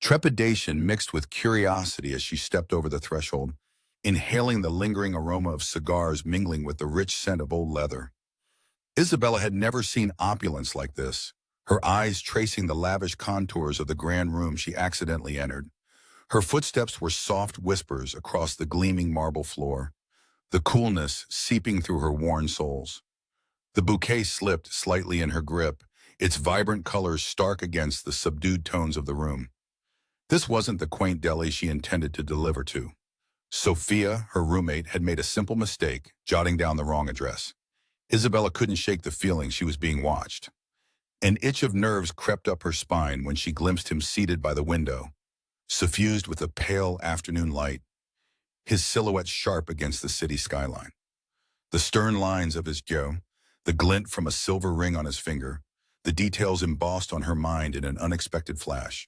Trepidation mixed with curiosity as she stepped over the threshold, inhaling the lingering aroma of cigars mingling with the rich scent of old leather. Isabella had never seen opulence like this, her eyes tracing the lavish contours of the grand room she accidentally entered. Her footsteps were soft whispers across the gleaming marble floor, the coolness seeping through her worn soles. The bouquet slipped slightly in her grip, its vibrant colors stark against the subdued tones of the room. This wasn't the quaint deli she intended to deliver to. Sophia, her roommate, had made a simple mistake, jotting down the wrong address. Isabella couldn't shake the feeling she was being watched. An itch of nerves crept up her spine when she glimpsed him seated by the window, suffused with a pale afternoon light, his silhouette sharp against the city skyline. The stern lines of his jaw, the glint from a silver ring on his finger, the details embossed on her mind in an unexpected flash.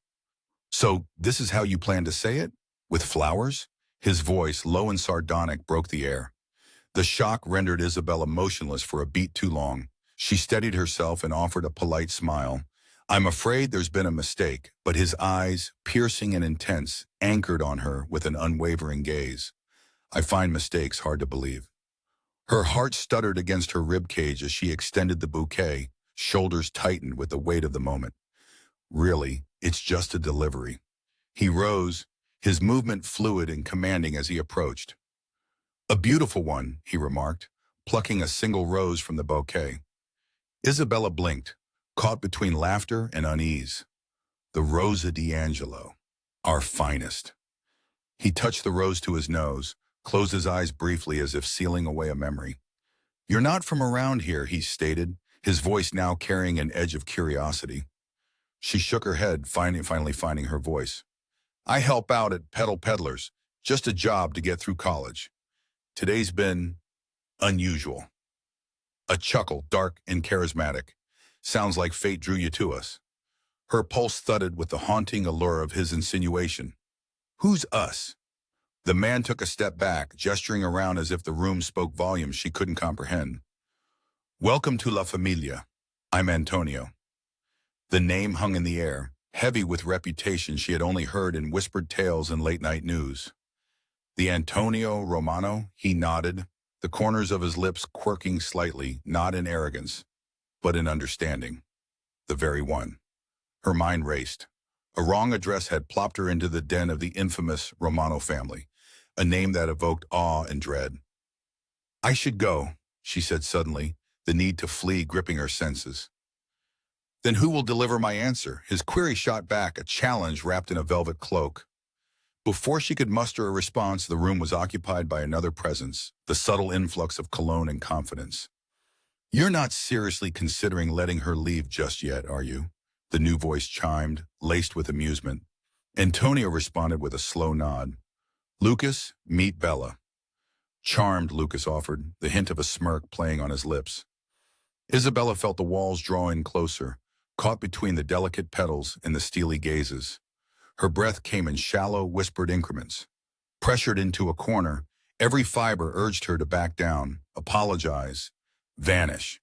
"So, this is how you plan to say it? With flowers?" His voice, low and sardonic, broke the air. The shock rendered Isabella motionless for a beat too long. She steadied herself and offered a polite smile. "I'm afraid there's been a mistake," but his eyes, piercing and intense, anchored on her with an unwavering gaze. "I find mistakes hard to believe." Her heart stuttered against her ribcage as she extended the bouquet, shoulders tightened with the weight of the moment. "Really, it's just a delivery." He rose, his movement fluid and commanding as he approached. "A beautiful one," he remarked, plucking a single rose from the bouquet. Isabella blinked, caught between laughter and unease. "The Rosa D'Angelo, our finest." He touched the rose to his nose, closed his eyes briefly as if sealing away a memory. "You're not from around here," he stated, his voice now carrying an edge of curiosity. She shook her head, finally finding her voice. "I help out at Pedal Peddlers, just a job to get through college. Today's been unusual." A chuckle, dark and charismatic. "Sounds like fate drew you to us." Her pulse thudded with the haunting allure of his insinuation. "Who's us?" The man took a step back, gesturing around as if the room spoke volumes she couldn't comprehend. "Welcome to La Familia. I'm Antonio." The name hung in the air, heavy with reputation she had only heard in whispered tales and late-night news. "The Antonio Romano?" He nodded, the corners of his lips quirking slightly, not in arrogance, but in understanding. The very one. Her mind raced. A wrong address had plopped her into the den of the infamous Romano family, a name that evoked awe and dread. "I should go," she said suddenly, the need to flee gripping her senses. "Then who will deliver my answer?" His query shot back, a challenge wrapped in a velvet cloak. Before she could muster a response, the room was occupied by another presence, the subtle influx of cologne and confidence. "You're not seriously considering letting her leave just yet, are you?" The new voice chimed, laced with amusement. Antonio responded with a slow nod. "Lucas, meet Bella." "Charmed," Lucas offered, the hint of a smirk playing on his lips. Isabella felt the walls draw in closer, caught between the delicate petals and the steely gazes. Her breath came in shallow, whispered increments. Pressured into a corner, every fiber urged her to back down, apologize, vanish.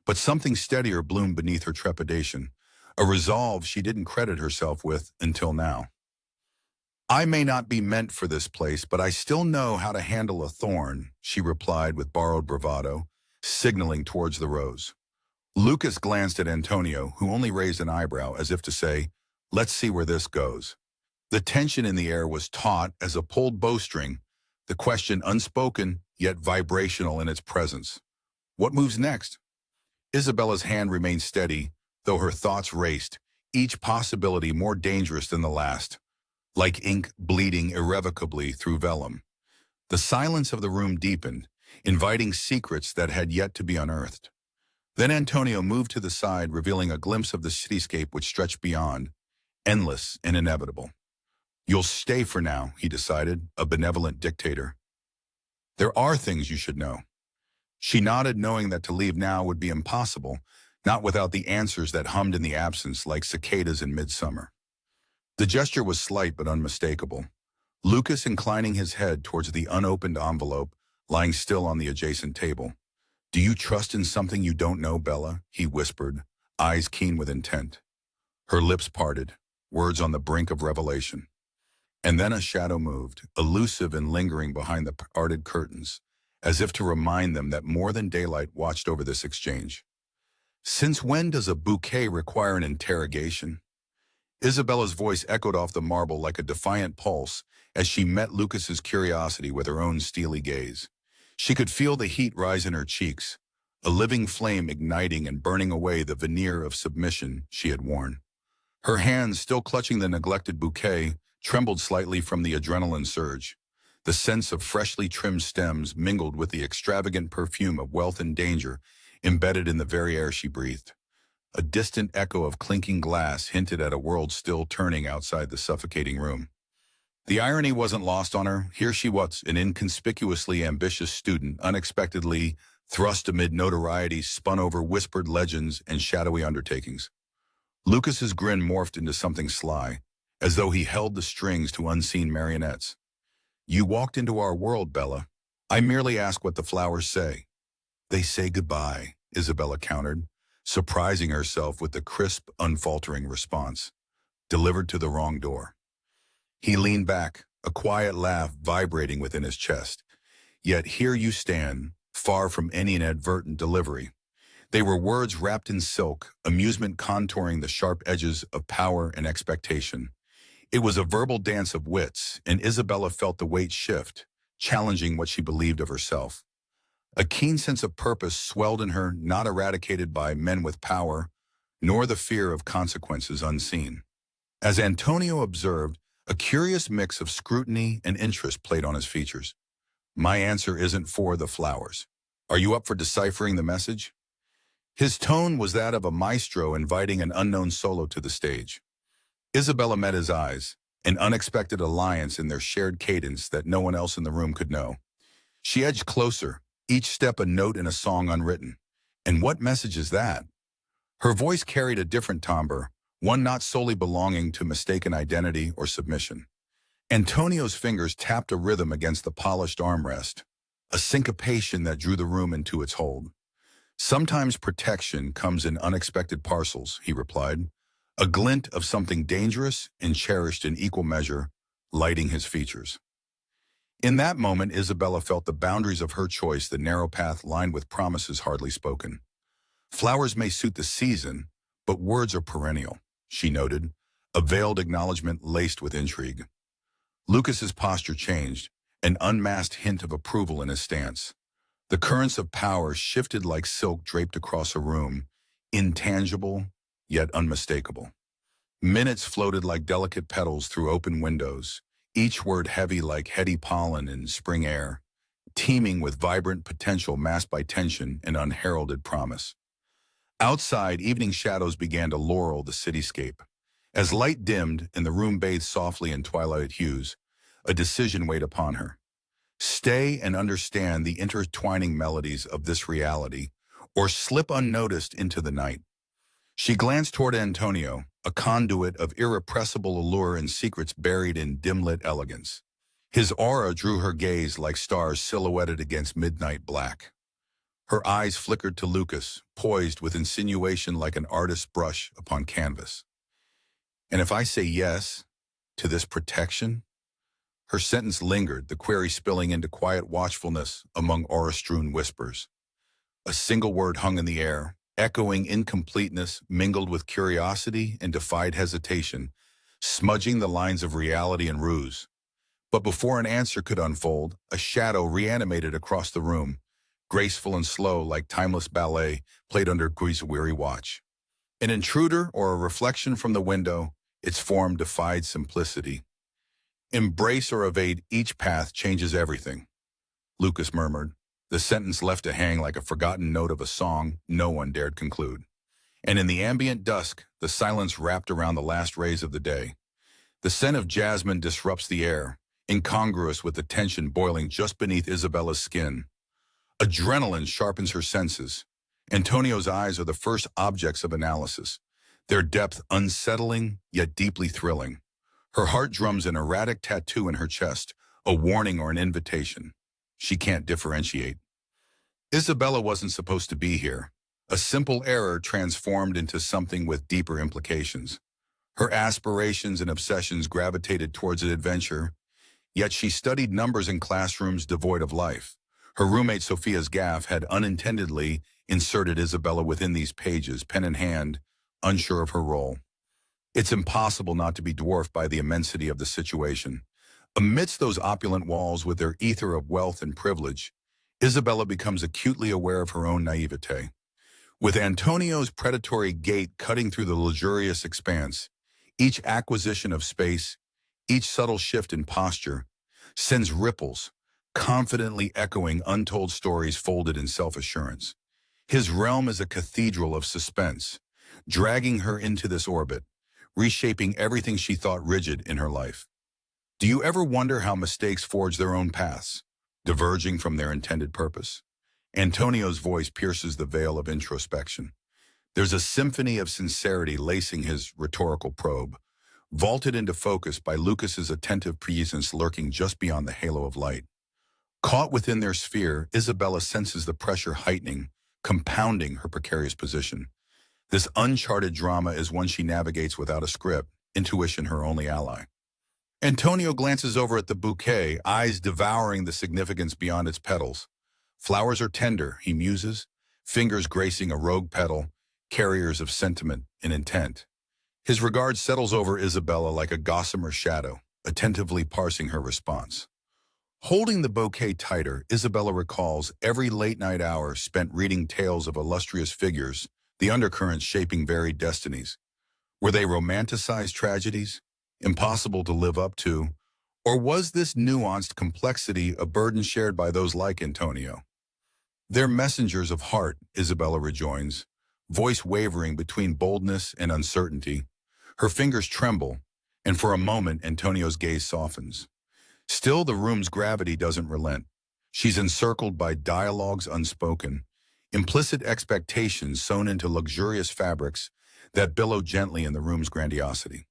But something steadier bloomed beneath her trepidation, a resolve she didn't credit herself with until now. "I may not be meant for this place, but I still know how to handle a thorn," she replied with borrowed bravado, signaling towards the rose. Lucas glanced at Antonio, who only raised an eyebrow as if to say, "Let's see where this goes." The tension in the air was taut as a pulled bowstring, the question unspoken yet vibrational in its presence. What moves next? Isabella's hand remained steady, though her thoughts raced, each possibility more dangerous than the last, like ink bleeding irrevocably through vellum. The silence of the room deepened, inviting secrets that had yet to be unearthed. Then Antonio moved to the side, revealing a glimpse of the cityscape which stretched beyond, endless and inevitable. "You'll stay for now," he decided, a benevolent dictator. "There are things you should know." She nodded, knowing that to leave now would be impossible, not without the answers that hummed in the absence like cicadas in midsummer. The gesture was slight but unmistakable. Lucas inclining his head towards the unopened envelope, lying still on the adjacent table. "Do you trust in something you don't know, Bella?" he whispered, eyes keen with intent. Her lips parted. words on the brink of revelation. And then a shadow moved, elusive and lingering behind the parted curtains, as if to remind them that more than daylight watched over this exchange. Since when does a bouquet require an interrogation? Isabella's voice echoed off the marble like a defiant pulse as she met Lucas's curiosity with her own steely gaze. She could feel the heat rise in her cheeks, a living flame igniting and burning away the veneer of submission she had worn. Her hands, still clutching the neglected bouquet, trembled slightly from the adrenaline surge. The sense of freshly trimmed stems mingled with the extravagant perfume of wealth and danger embedded in the very air she breathed. A distant echo of clinking glass hinted at a world still turning outside the suffocating room. The irony wasn't lost on her. Here she was, an inconspicuously ambitious student, unexpectedly thrust amid notoriety, spun over whispered legends and shadowy undertakings. Lucas's grin morphed into something sly, as though he held the strings to unseen marionettes. "You walked into our world, Bella. I merely ask what the flowers say." "They say goodbye," Isabella countered, surprising herself with the crisp, unfaltering response, delivered to the wrong door. He leaned back, a quiet laugh vibrating within his chest. "Yet here you stand, far from any inadvertent delivery." They were words wrapped in silk, amusement contouring the sharp edges of power and expectation. It was a verbal dance of wits, and Isabella felt the weight shift, challenging what she believed of herself. A keen sense of purpose swelled in her, not eradicated by men with power, nor the fear of consequences unseen. As Antonio observed, a curious mix of scrutiny and interest played on his features. "My answer isn't for the flowers. Are you up for deciphering the message?" His tone was that of a maestro inviting an unknown solo to the stage. Isabella met his eyes, an unexpected alliance in their shared cadence that no one else in the room could know. She edged closer, each step a note in a song unwritten. "And what message is that?" Her voice carried a different timbre, one not solely belonging to mistaken identity or submission. Antonio's fingers tapped a rhythm against the polished armrest, a syncopation that drew the room into its hold. "Sometimes protection comes in unexpected parcels," he replied, a glint of something dangerous and cherished in equal measure, lighting his features. In that moment, Isabella felt the boundaries of her choice, the narrow path lined with promises hardly spoken. "Flowers may suit the season, but words are perennial," she noted, a veiled acknowledgement laced with intrigue. Lucas's posture changed, an unmasked hint of approval in his stance. The currents of power shifted like silk draped across a room, intangible, yet unmistakable. Minutes floated like delicate petals through open windows, each word heavy like heady pollen in spring air, teeming with vibrant potential masked by tension and unheralded promise. Outside, evening shadows began to laurel the cityscape. As light dimmed and the room bathed softly in twilight hues, a decision weighed upon her. Stay and understand the intertwining melodies of this reality, or slip unnoticed into the night. She glanced toward Antonio, a conduit of irrepressible allure and secrets buried in dim-lit elegance. His aura drew her gaze like stars silhouetted against midnight black. Her eyes flickered to Lucas, poised with insinuation like an artist's brush upon canvas. "And if I say yes to this protection?" Her sentence lingered, the query spilling into quiet watchfulness among aura-strewn whispers. A single word hung in the air, echoing incompleteness mingled with curiosity and defied hesitation, smudging the lines of reality and ruse. But before an answer could unfold, a shadow reanimated across the room, graceful and slow like timeless ballet played under Gui's weary watch. An intruder or a reflection from the window, its form defied simplicity. "Embrace or evade, each path changes everything," Lucas murmured. The sentence left to hang like a forgotten note of a song no one dared conclude. And in the ambient dusk, the silence wrapped around the last rays of the day. The scent of jasmine disrupts the air, incongruous with the tension boiling just beneath Isabella's skin. Adrenaline sharpens her senses. Antonio's eyes are the first objects of analysis, their depth unsettling yet deeply thrilling. Her heart drums an erratic tattoo in her chest, a warning or an invitation. She can't differentiate. Isabella wasn't supposed to be here. A simple error transformed into something with deeper implications. Her aspirations and obsessions gravitated towards an adventure, yet she studied numbers in classrooms devoid of life. Her roommate Sophia's gaffe had unintendedly inserted Isabella within these pages, pen in hand, unsure of her role. It's impossible not to be dwarfed by the immensity of the situation. Amidst those opulent walls with their ether of wealth and privilege, Isabella becomes acutely aware of her own naivete. With Antonio's predatory gait cutting through the luxurious expanse, each acquisition of space, each subtle shift in posture, sends ripples, confidently echoing untold stories folded in self-assurance. His realm is a cathedral of suspense, dragging her into this orbit, reshaping everything she thought rigid in her life. Do you ever wonder how mistakes forge their own paths, diverging from their intended purpose? Antonio's voice pierces the veil of introspection. There's a symphony of sincerity lacing his rhetorical probe, vaulted into focus by Lucas's attentive presence lurking just beyond the halo of light. Caught within their sphere, Isabella senses the pressure heightening, compounding her precarious position. This uncharted drama is one she navigates without a script, intuition her only ally. Antonio glances over at the bouquet, eyes devouring the significance beyond its petals. Flowers are tender, he muses, fingers gracing a rogue petal, carriers of sentiment and intent. His regard settles over Isabella like a gossamer shadow, attentively parsing her response. Holding the bouquet tighter, Isabella recalls every late-night hour spent reading tales of illustrious figures, the undercurrents shaping varied destinies. Were they romanticized tragedies, impossible to live up to, or was this nuanced complexity a burden shared by those like Antonio? They're messengers of heart, Isabella rejoins, voice wavering between boldness and uncertainty. Her fingers tremble, and for a moment Antonio's gaze softens. Still, the room's gravity doesn't relent. She's encircled by dialogues unspoken, implicit expectations sewn into luxurious fabrics that billow gently in the room's grandiosity.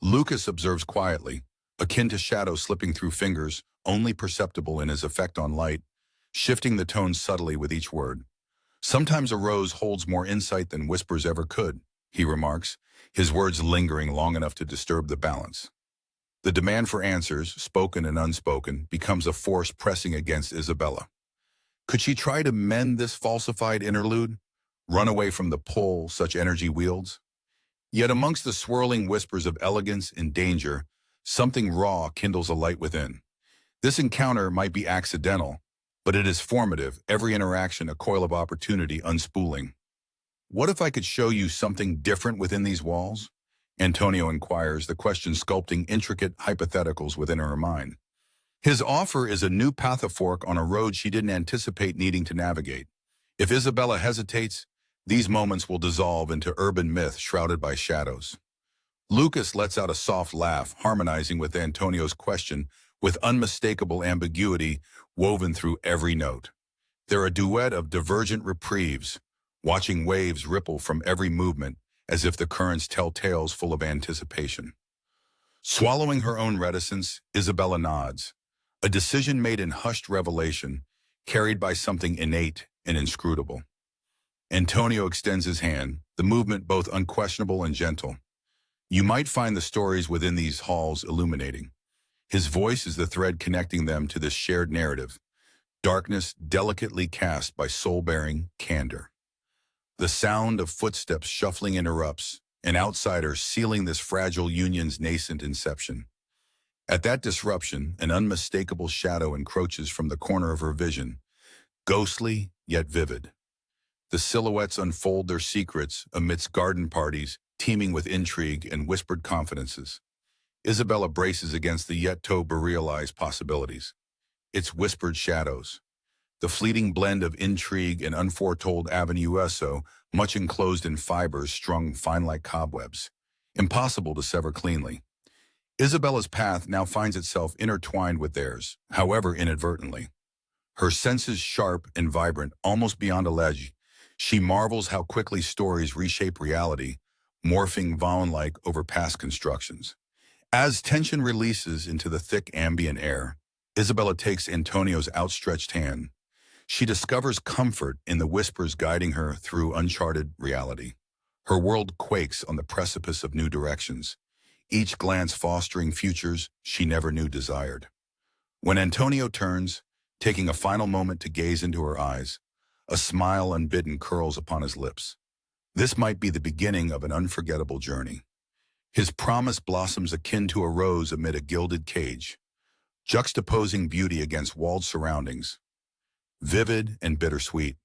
Lucas observes quietly, akin to shadow slipping through fingers, only perceptible in his effect on light, shifting the tone subtly with each word. Sometimes a rose holds more insight than whispers ever could, he remarks, his words lingering long enough to disturb the balance. The demand for answers, spoken and unspoken, becomes a force pressing against Isabella. Could she try to mend this falsified interlude, run away from the pull such energy wields? Yet amongst the swirling whispers of elegance and danger, something raw kindles a light within. This encounter might be accidental, but it is formative, every interaction a coil of opportunity unspooling. What if I could show you something different within these walls? Antonio inquires, the question sculpting intricate hypotheticals within her mind. His offer is a new pathafork on a road she didn't anticipate needing to navigate. If Isabella hesitates, these moments will dissolve into urban myth shrouded by shadows. Lucas lets out a soft laugh, harmonizing with Antonio's question with unmistakable ambiguity woven through every note. They're a duet of divergent reprieves, watching waves ripple from every movement as if the currents tell tales full of anticipation. Swallowing her own reticence, Isabella nods, a decision made in hushed revelation, carried by something innate and inscrutable. Antonio extends his hand, the movement both unquestionable and gentle. You might find the stories within these halls illuminating. His voice is the thread connecting them to this shared narrative, darkness delicately cast by soul-bearing candor. The sound of footsteps shuffling interrupts, an outsider sealing this fragile union's nascent inception. At that disruption, an unmistakable shadow encroaches from the corner of her vision, ghostly yet vivid. The silhouettes unfold their secrets amidst garden parties teeming with intrigue and whispered confidences. Isabella braces against the yet-to-be-realized possibilities. Its whispered shadows, the fleeting blend of intrigue and unforetold avenue, much enclosed in fibers strung fine like cobwebs, impossible to sever cleanly. Isabella's path now finds itself intertwined with theirs, however inadvertently. Her senses sharp and vibrant, almost beyond a ledge, she marvels how quickly stories reshape reality, morphing Vaughn-like over past constructions. As tension releases into the thick ambient air, Isabella takes Antonio's outstretched hand. She discovers comfort in the whispers guiding her through uncharted reality. Her world quakes on the precipice of new directions, each glance fostering futures she never knew desired. When Antonio turns, taking a final moment to gaze into her eyes, a smile unbidden curls upon his lips. This might be the beginning of an unforgettable journey. His promise blossoms akin to a rose amid a gilded cage, juxtaposing beauty against walled surroundings, vivid and bittersweet.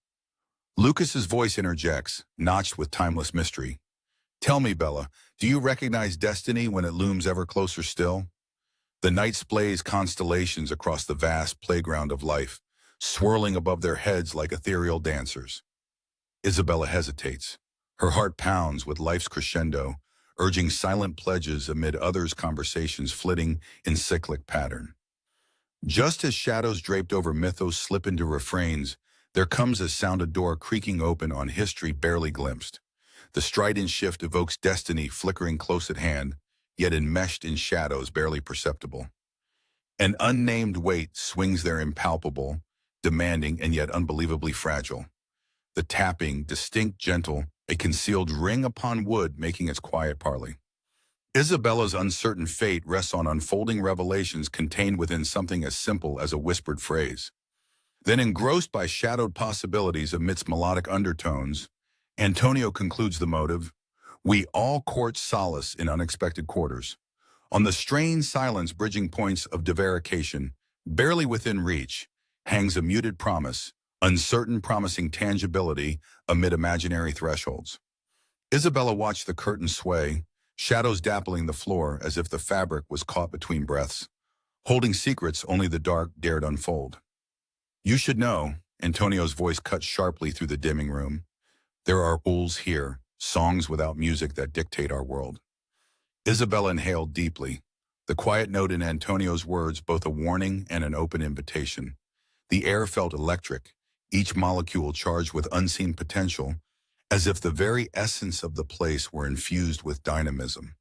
Lucas's voice interjects, notched with timeless mystery. Tell me, Bella, do you recognize destiny when it looms ever closer still? The night splays constellations across the vast playground of life, swirling above their heads like ethereal dancers. Isabella hesitates. Her heart pounds with life's crescendo, urging silent pledges amid others' conversations flitting in cyclic pattern. Just as shadows draped over mythos slip into refrains, there comes a sound, a door creaking open on history barely glimpsed. The strident shift evokes destiny flickering close at hand, yet enmeshed in shadows barely perceptible. An unnamed weight swings there, impalpable, demanding and yet unbelievably fragile. The tapping, distinct, gentle, a concealed ring upon wood making its quiet parley. Isabella's uncertain fate rests on unfolding revelations contained within something as simple as a whispered phrase. Then, engrossed by shadowed possibilities amidst melodic undertones, Antonio concludes the motive: we all court solace in unexpected quarters. On the strained silence bridging points of divarication, barely within reach, hangs a muted promise, uncertain promising tangibility amid imaginary thresholds. Isabella watched the curtain sway, shadows dappling the floor as if the fabric was caught between breaths, holding secrets only the dark dared unfold. You should know, Antonio's voice cut sharply through the dimming room. There are rules here, songs without music that dictate our world. Isabella inhaled deeply, the quiet note in Antonio's words both a warning and an open invitation. The air felt electric, each molecule charged with unseen potential, as if the very essence of the place were infused with dynamism.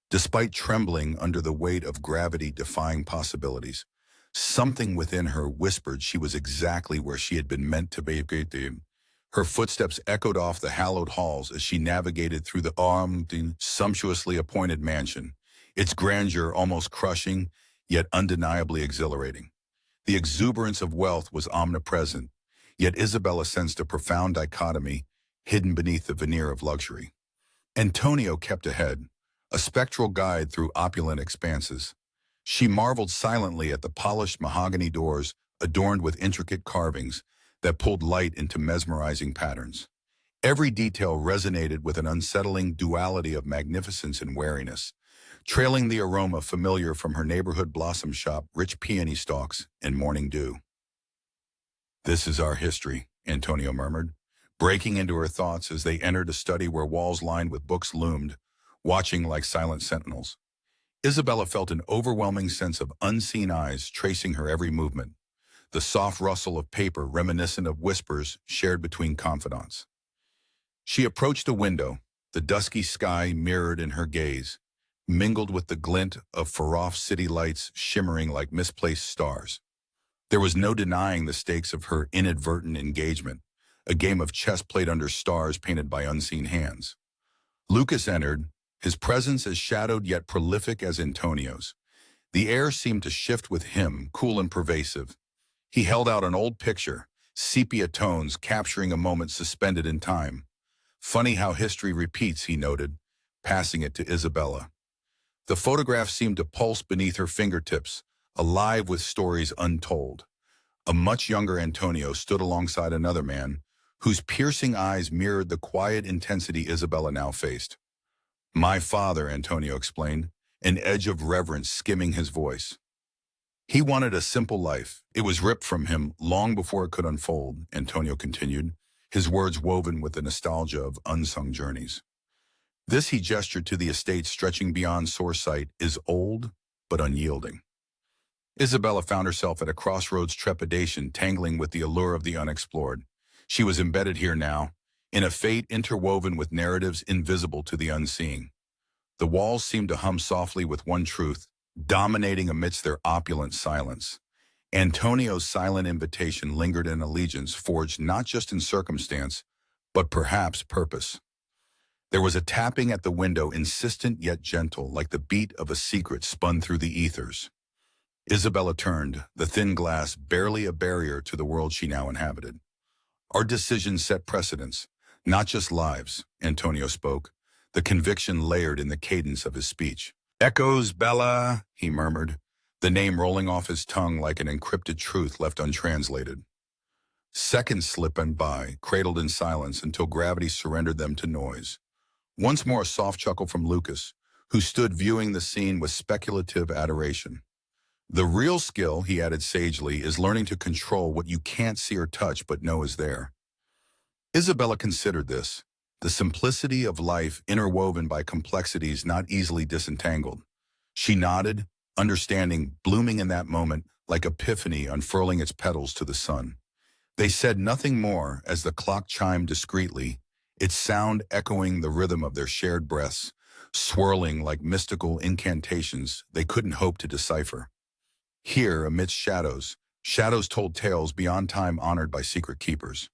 Despite trembling under the weight of gravity-defying possibilities, something within her whispered she was exactly where she had been meant to be. Her footsteps echoed off the hallowed halls as she navigated through the sumptuously appointed mansion, its grandeur almost crushing, yet undeniably exhilarating. The exuberance of wealth was omnipresent, yet Isabella sensed a profound dichotomy hidden beneath the veneer of luxury. Antonio kept ahead, a spectral guide through opulent expanses. She marveled silently at the polished mahogany doors adorned with intricate carvings that pulled light into mesmerizing patterns. Every detail resonated with an unsettling duality of magnificence and wariness, trailing the aroma familiar from her neighborhood blossom shop, rich peony stalks, and morning dew. This is our history, Antonio murmured, breaking into her thoughts as they entered a study where walls lined with books loomed, watching like silent sentinels. Isabella felt an overwhelming sense of unseen eyes tracing her every movement, the soft rustle of paper reminiscent of whispers shared between confidants. She approached a window, the dusky sky mirrored in her gaze, mingled with the glint of far-off city lights shimmering like misplaced stars. There was no denying the stakes of her inadvertent engagement, a game of chess played under stars painted by unseen hands. Lucas entered, his presence as shadowed yet prolific as Antonio's. The air seemed to shift with him, cool and pervasive. He held out an old picture, sepia tones capturing a moment suspended in time. Funny how history repeats, he noted, passing it to Isabella. The photograph seemed to pulse beneath her fingertips, alive with stories untold. A much younger Antonio stood alongside another man, whose piercing eyes mirrored the quiet intensity Isabella now faced. My father, Antonio explained, an edge of reverence skimming his voice. He wanted a simple life. It was ripped from him long before it could unfold, Antonio continued, his words woven with the nostalgia of unsung journeys. This, he gestured to the estate stretching beyond sore sight, is old but unyielding. Isabella found herself at a crossroads, trepidation tangling with the allure of the unexplored. She was embedded here now, in a fate interwoven with narratives invisible to the unseeing. The walls seemed to hum softly with one truth, dominating amidst their opulent silence. Antonio's silent invitation lingered in allegiance forged not just in circumstance, but perhaps purpose. There was a tapping at the window, insistent yet gentle, like the beat of a secret spun through the ethers. Isabella turned, the thin glass barely a barrier to the world she now inhabited. Our decisions set precedents, not just lives, Antonio spoke, the conviction layered in the cadence of his speech. Echoes, Bella, he murmured, the name rolling off his tongue like an encrypted truth left untranslated. Seconds slipped by, cradled in silence until gravity surrendered them to noise. Once more a soft chuckle from Lucas, who stood viewing the scene with speculative adoration. The real skill, he added sagely, is learning to control what you can't see or touch but know is there. Isabella considered this, the simplicity of life interwoven by complexities not easily disentangled. She nodded, understanding, blooming in that moment like epiphany unfurling its petals to the sun. They said nothing more as the clock chimed discreetly, its sound echoing the rhythm of their shared breaths, swirling like mystical incantations they couldn't hope to decipher. Here, amidst shadows, shadows told tales beyond time honored by secret keepers.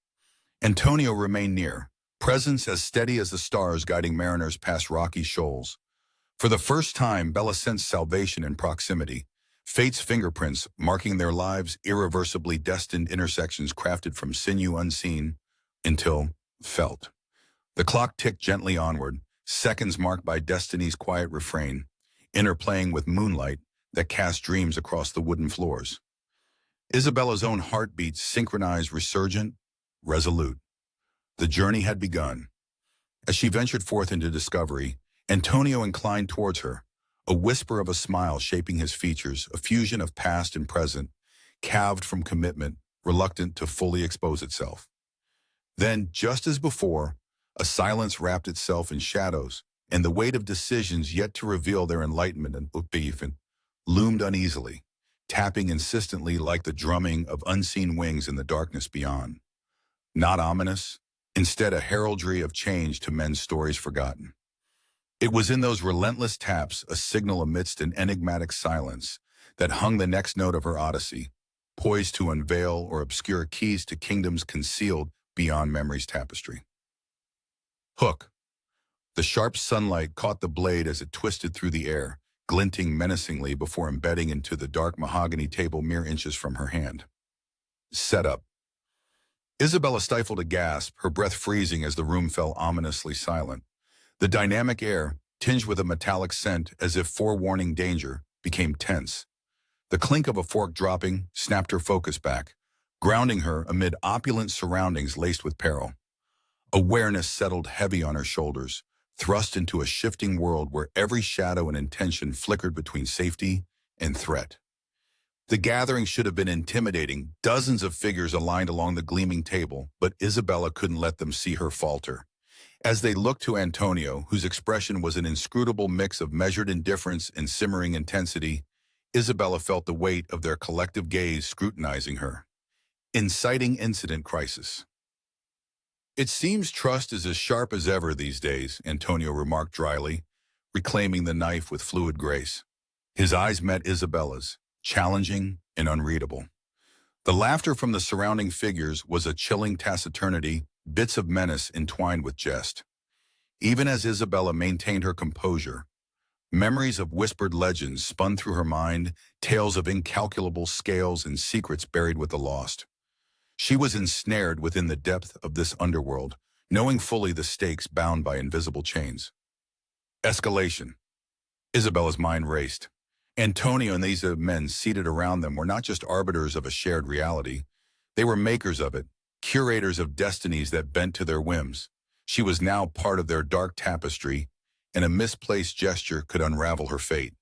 Antonio remained near, presence as steady as the stars guiding mariners past rocky shoals. For the first time, Bella sensed salvation in proximity, fate's fingerprints marking their lives, irreversibly destined intersections crafted from sinew unseen until felt. The clock ticked gently onward, seconds marked by destiny's quiet refrain, interplaying with moonlight that cast dreams across the wooden floors. Isabella's own heartbeat synchronized, resurgent, resolute. The journey had begun. As she ventured forth into discovery, Antonio inclined towards her, a whisper of a smile shaping his features, a fusion of past and present, calved from commitment, reluctant to fully expose itself. Then, just as before, a silence wrapped itself in shadows, and the weight of decisions yet to reveal their enlightenment and loomed uneasily, tapping insistently like the drumming of unseen wings in the darkness beyond. Not ominous, instead a heraldry of change to men's stories forgotten. It was in those relentless taps, a signal amidst an enigmatic silence, that hung the next note of her odyssey, poised to unveil or obscure keys to kingdoms concealed beyond memory's tapestry. Hook. The sharp sunlight caught the blade as it twisted through the air, glinting menacingly before embedding into the dark mahogany table mere inches from her hand. Set up. Isabella stifled a gasp, her breath freezing as the room fell ominously silent. The dynamic air, tinged with a metallic scent as if forewarning danger, became tense. The clink of a fork dropping snapped her focus back, grounding her amid opulent surroundings laced with peril. Awareness settled heavy on her shoulders, thrust into a shifting world where every shadow and intention flickered between safety and threat. The gathering should have been intimidating, dozens of figures aligned along the gleaming table, but Isabella couldn't let them see her falter. As they looked to Antonio, whose expression was an inscrutable mix of measured indifference and simmering intensity, Isabella felt the weight of their collective gaze scrutinizing her. Inciting incident crisis. It seems trust is as sharp as ever these days, Antonio remarked dryly, reclaiming the knife with fluid grace. His eyes met Isabella's, challenging and unreadable. The laughter from the surrounding figures was a chilling taciturnity, bits of menace entwined with jest. Even as Isabella maintained her composure, memories of whispered legends spun through her mind, tales of incalculable scales and secrets buried with the lost. She was ensnared within the depth of this underworld, knowing fully the stakes bound by invisible chains. Escalation. Isabella's mind raced. Antonio and these men seated around them were not just arbiters of a shared reality. They were makers of it, curators of destinies that bent to their whims. She was now part of their dark tapestry, and a misplaced gesture could unravel her fate.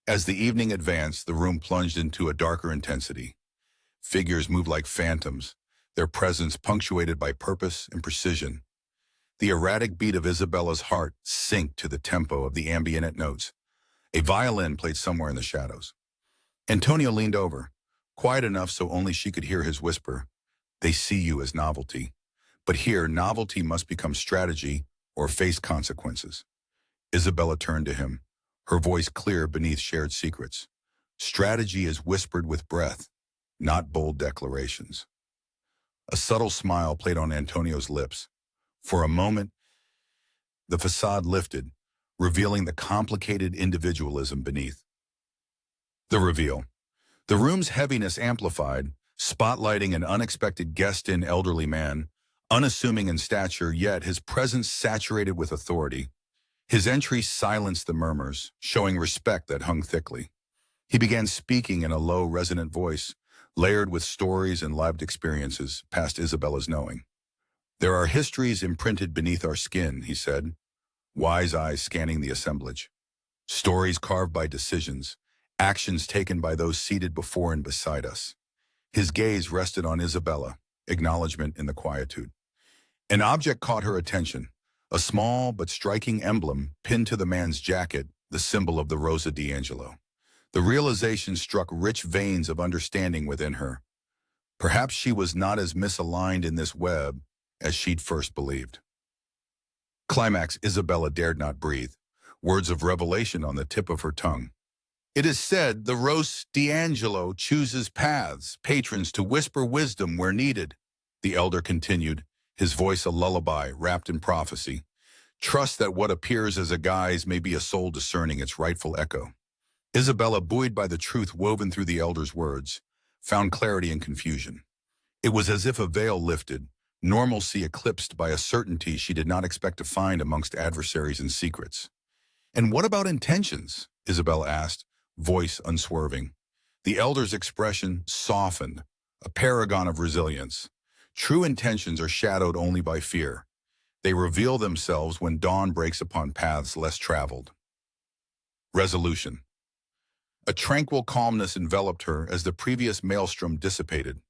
As the evening advanced, the room plunged into a darker intensity. Figures moved like phantoms, their presence punctuated by purpose and precision. The erratic beat of Isabella's heart synced to the tempo of the ambient notes. A violin played somewhere in the shadows. Antonio leaned over, quiet enough so only she could hear his whisper. They see you as novelty. But here, novelty must become strategy or face consequences. Isabella turned to him, her voice clear beneath shared secrets. Strategy is whispered with breath, not bold declarations. A subtle smile played on Antonio's lips. For a moment, the facade lifted, revealing the complicated individualism beneath. The reveal. The room's heaviness amplified, spotlighting an unexpected guest-in elderly man, unassuming in stature, yet his presence saturated with authority. His entry silenced the murmurs, showing respect that hung thickly. He began speaking in a low, resonant voice, layered with stories and lived experiences past Isabella's knowing. "There are histories imprinted beneath our skin," he said, wise eyes scanning the assemblage. "Stories carved by decisions, actions taken by those seated before and beside us." His gaze rested on Isabella, acknowledgement in the quietude. An object caught her attention, a small but striking emblem pinned to the man's jacket, the symbol of the Rosa D'Angelo. The realization struck rich veins of understanding within her. Perhaps she was not as misaligned in this web as she'd first believed. Climax. Isabella dared not breathe, words of revelation on the tip of her tongue. "It is said the Rosa D'Angelo chooses paths, patrons to whisper wisdom where needed," the elder continued, his voice a lullaby wrapped in prophecy. "Trust that what appears as a guise may be a soul discerning its rightful echo." Isabella, buoyed by the truth woven through the elder's words, found clarity in confusion. It was as if a veil lifted, normalcy eclipsed by a certainty she did not expect to find amongst adversaries and secrets. "And what about intentions?" Isabella asked, voice unswerving. The elder's expression softened, a paragon of resilience. "True intentions are shadowed only by fear. They reveal themselves when dawn breaks upon paths less traveled." Resolution. A tranquil calmness enveloped her as the previous maelstrom dissipated.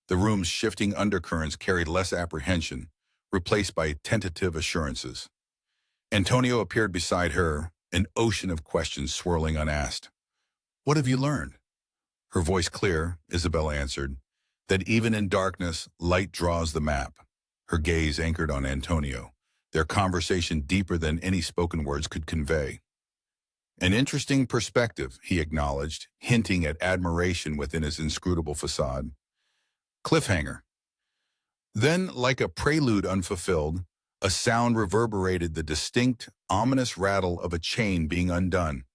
The room's shifting undercurrents carried less apprehension, replaced by tentative assurances. Antonio appeared beside her, an ocean of questions swirling unasked. "What have you learned?" Her voice clear, Isabella answered, "That even in darkness, light draws the map." Her gaze anchored on Antonio, their conversation deeper than any spoken words could convey. "An interesting perspective," he acknowledged, hinting at admiration within his inscrutable facade. Cliffhanger. Then, like a prelude unfulfilled, a sound reverberated, the distinct, ominous rattle of a chain being undone,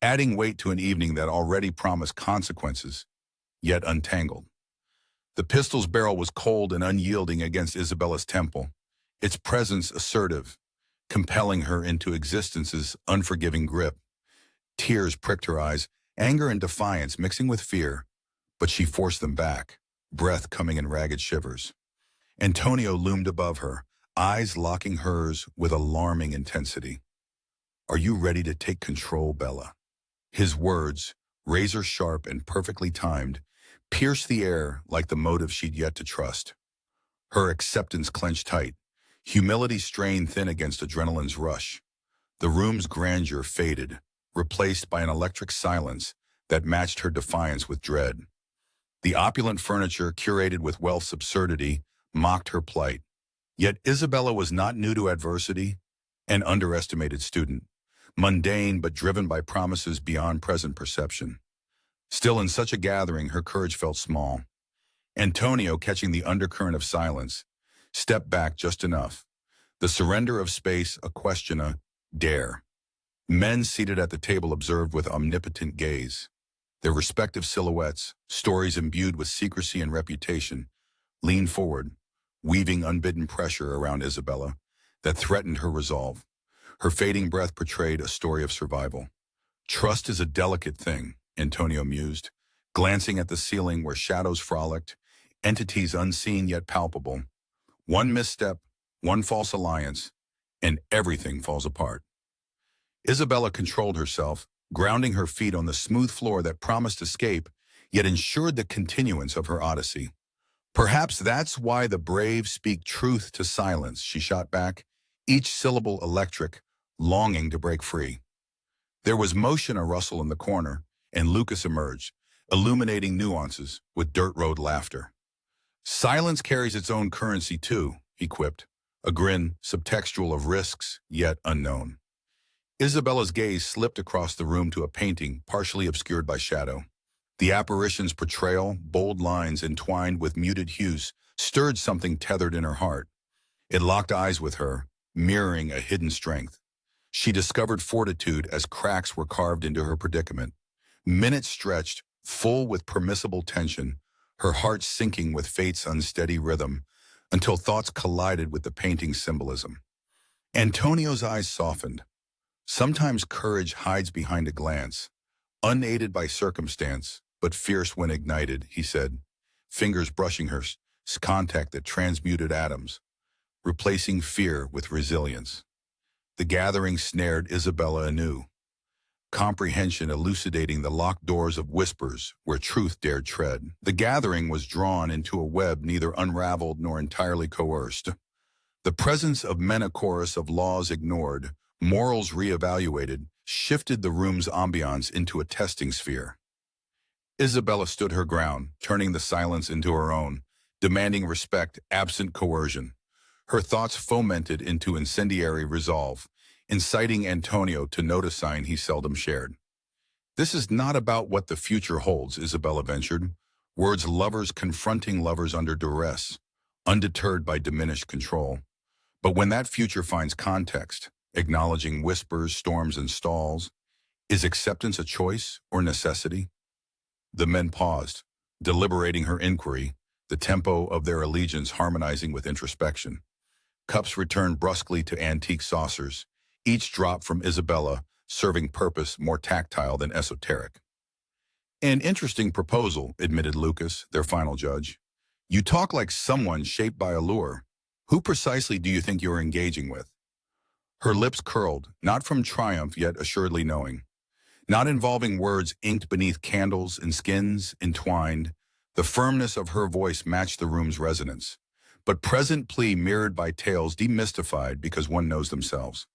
adding weight to an evening that already promised consequences, yet untangled. The pistol's barrel was cold and unyielding against Isabella's temple, its presence assertive, compelling her into existence's unforgiving grip. Tears pricked her eyes, anger and defiance mixing with fear, but she forced them back, breath coming in ragged shivers. Antonio loomed above her, eyes locking hers with alarming intensity. "Are you ready to take control, Bella?" His words, razor-sharp and perfectly timed, pierced the air like the motive she'd yet to trust. Her acceptance clenched tight, humility strained thin against adrenaline's rush. The room's grandeur faded, replaced by an electric silence that matched her defiance with dread. The opulent furniture, curated with wealth's absurdity, mocked her plight. Yet Isabella was not new to adversity, an underestimated student, mundane but driven by promises beyond present perception. Still, in such a gathering, her courage felt small. Antonio, catching the undercurrent of silence, stepped back just enough. The surrender of space, a question, a dare. Men seated at the table observed with omnipotent gaze. Their respective silhouettes, stories imbued with secrecy and reputation, leaned forward, weaving unbidden pressure around Isabella that threatened her resolve. Her fading breath portrayed a story of survival. "Trust is a delicate thing," Antonio mused, glancing at the ceiling where shadows frolicked, entities unseen yet palpable. One misstep, one false alliance, and everything falls apart. Isabella controlled herself, grounding her feet on the smooth floor that promised escape, yet ensured the continuance of her odyssey. "Perhaps that's why the brave speak truth to silence," she shot back, each syllable electric, longing to break free. There was motion, a rustle in the corner, and Lucas emerged, illuminating nuances with dirt road laughter. "Silence carries its own currency too," he quipped, a grin subtextual of risks, yet unknown. Isabella's gaze slipped across the room to a painting partially obscured by shadow. The apparition's portrayal, bold lines entwined with muted hues, stirred something tethered in her heart. It locked eyes with her, mirroring a hidden strength. She discovered fortitude as cracks were carved into her predicament. Minutes stretched, full with permissible tension, her heart sinking with fate's unsteady rhythm, until thoughts collided with the painting's symbolism. Antonio's eyes softened. Sometimes courage hides behind a glance, unaided by circumstance, but fierce when ignited, he said, fingers brushing her contact that transmuted atoms, replacing fear with resilience. The gathering snared Isabella anew, comprehension elucidating the locked doors of whispers where truth dared tread. The gathering was drawn into a web neither unraveled nor entirely coerced. The presence of men, a chorus of laws ignored, morals reevaluated, shifted the room's ambiance into a testing sphere. Isabella stood her ground, turning the silence into her own, demanding respect absent coercion. Her thoughts fomented into incendiary resolve, inciting Antonio to note a sign he seldom shared. This is not about what the future holds, Isabella ventured, words lovers confronting lovers under duress, undeterred by diminished control. But when that future finds context, acknowledging whispers, storms, and stalls, is acceptance a choice or necessity? The men paused, deliberating her inquiry, the tempo of their allegiance harmonizing with introspection. Cups returned brusquely to antique saucers, each drop from Isabella serving purpose more tactile than esoteric. An interesting proposal, admitted Lucas, their final judge. You talk like someone shaped by allure. Who precisely do you think you're engaging with? Her lips curled, not from triumph yet assuredly knowing. Not involving words inked beneath candles and skins entwined, the firmness of her voice matched the room's resonance. But present plea mirrored by tales demystified because one knows themselves.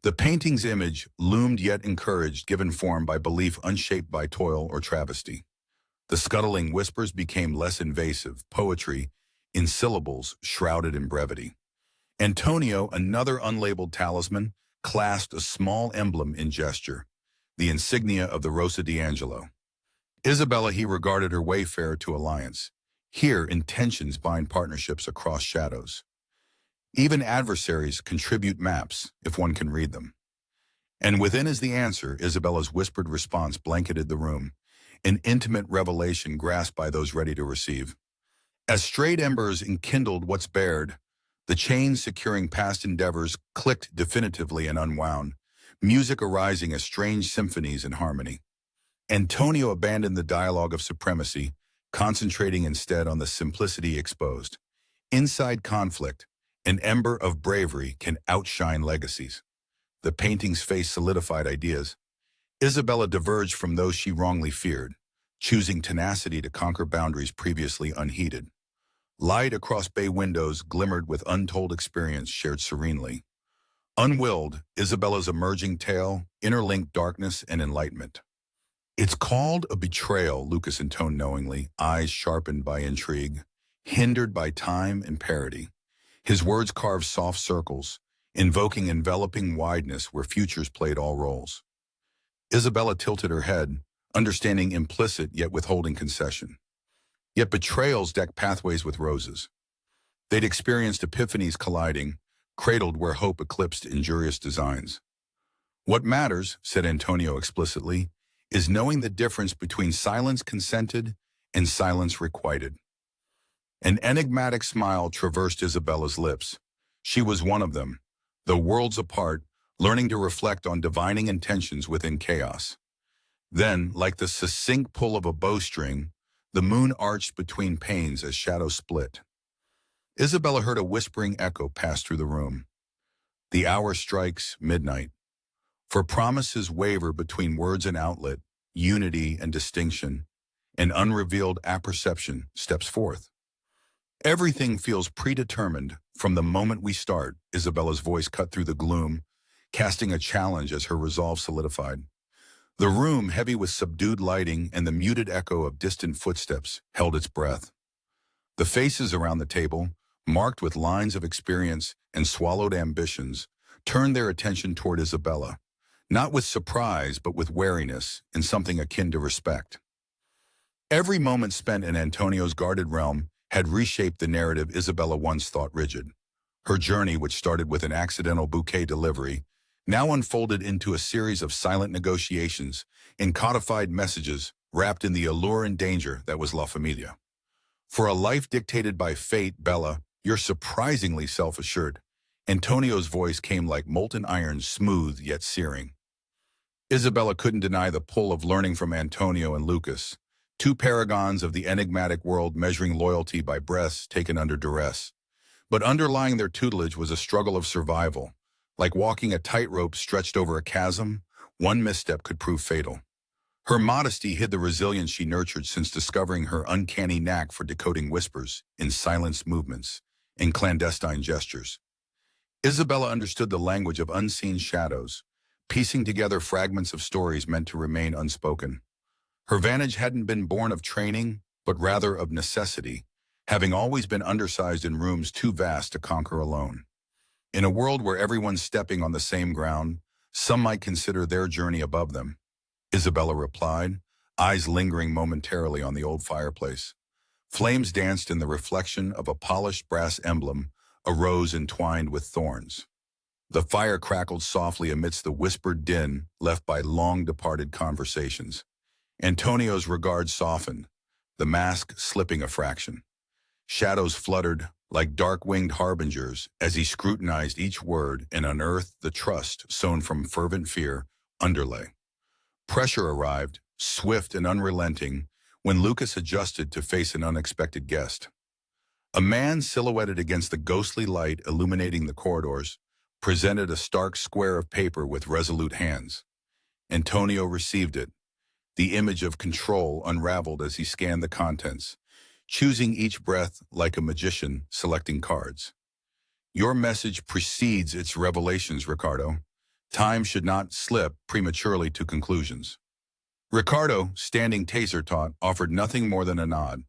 The painting's image loomed yet encouraged, given form by belief unshaped by toil or travesty. The scuttling whispers became less invasive, poetry in syllables shrouded in brevity. Antonio, another unlabeled talisman, clasped a small emblem in gesture, the insignia of the Rosa d'Angelo. Isabella, he regarded her wayfarer to alliance. Here, intentions bind partnerships across shadows. Even adversaries contribute maps, if one can read them. And within is the answer, Isabella's whispered response blanketed the room, an intimate revelation grasped by those ready to receive. As strayed embers enkindled what's bared, the chains securing past endeavors clicked definitively and unwound, music arising as strange symphonies in harmony. Antonio abandoned the dialogue of supremacy, concentrating instead on the simplicity exposed. Inside conflict, an ember of bravery can outshine legacies. The painting's face solidified ideas. Isabella diverged from those she wrongly feared, choosing tenacity to conquer boundaries previously unheeded. Light across bay windows glimmered with untold experience shared serenely. Unwilled, Isabella's emerging tale interlinked darkness and enlightenment. It's called a betrayal, Lucas intoned knowingly, eyes sharpened by intrigue, hindered by time and parody. His words carved soft circles, invoking enveloping wideness where futures played all roles. Isabella tilted her head, understanding implicit yet withholding concession. Yet betrayals decked pathways with roses. They'd experienced epiphanies colliding, cradled where hope eclipsed injurious designs. What matters, said Antonio explicitly, is knowing the difference between silence consented and silence requited. An enigmatic smile traversed Isabella's lips. She was one of them, though worlds apart, learning to reflect on divining intentions within chaos. Then, like the succinct pull of a bowstring, the moon arched between panes as shadows split. Isabella heard a whispering echo pass through the room. The hour strikes midnight. For promises waver between words and outlet, unity and distinction, an unrevealed apperception steps forth. Everything feels predetermined from the moment we start, Isabella's voice cut through the gloom, casting a challenge as her resolve solidified. The room, heavy with subdued lighting and the muted echo of distant footsteps, held its breath. The faces around the table, marked with lines of experience and swallowed ambitions, turned their attention toward Isabella, not with surprise but with wariness and something akin to respect. Every moment spent in Antonio's guarded realm had reshaped the narrative Isabella once thought rigid. Her journey, which started with an accidental bouquet delivery, now unfolded into a series of silent negotiations and codified messages wrapped in the allure and danger that was La Familia. For a life dictated by fate, Bella, you're surprisingly self-assured. Antonio's voice came like molten iron, smooth yet searing. Isabella couldn't deny the pull of learning from Antonio and Lucas, two paragons of the enigmatic world measuring loyalty by breaths taken under duress. But underlying their tutelage was a struggle of survival. Like walking a tightrope stretched over a chasm, one misstep could prove fatal. Her modesty hid the resilience she nurtured since discovering her uncanny knack for decoding whispers in silenced movements and clandestine gestures. Isabella understood the language of unseen shadows, piecing together fragments of stories meant to remain unspoken. Her vantage hadn't been born of training, but rather of necessity, having always been undersized in rooms too vast to conquer alone. In a world where everyone's stepping on the same ground, some might consider their journey above them. Isabella replied, eyes lingering momentarily on the old fireplace. Flames danced in the reflection of a polished brass emblem, a rose entwined with thorns. The fire crackled softly amidst the whispered din left by long-departed conversations. Antonio's regard softened, the mask slipping a fraction. Shadows fluttered like dark-winged harbingers as he scrutinized each word and unearthed the trust sown from fervent fear underlay. Pressure arrived, swift and unrelenting, when Lucas adjusted to face an unexpected guest. A man silhouetted against the ghostly light illuminating the corridors presented a stark square of paper with resolute hands. Antonio received it. The image of control unraveled as he scanned the contents, choosing each breath like a magician selecting cards. Your message precedes its revelations, Ricardo. Time should not slip prematurely to conclusions. Ricardo, standing taser-taut, offered nothing more than a nod.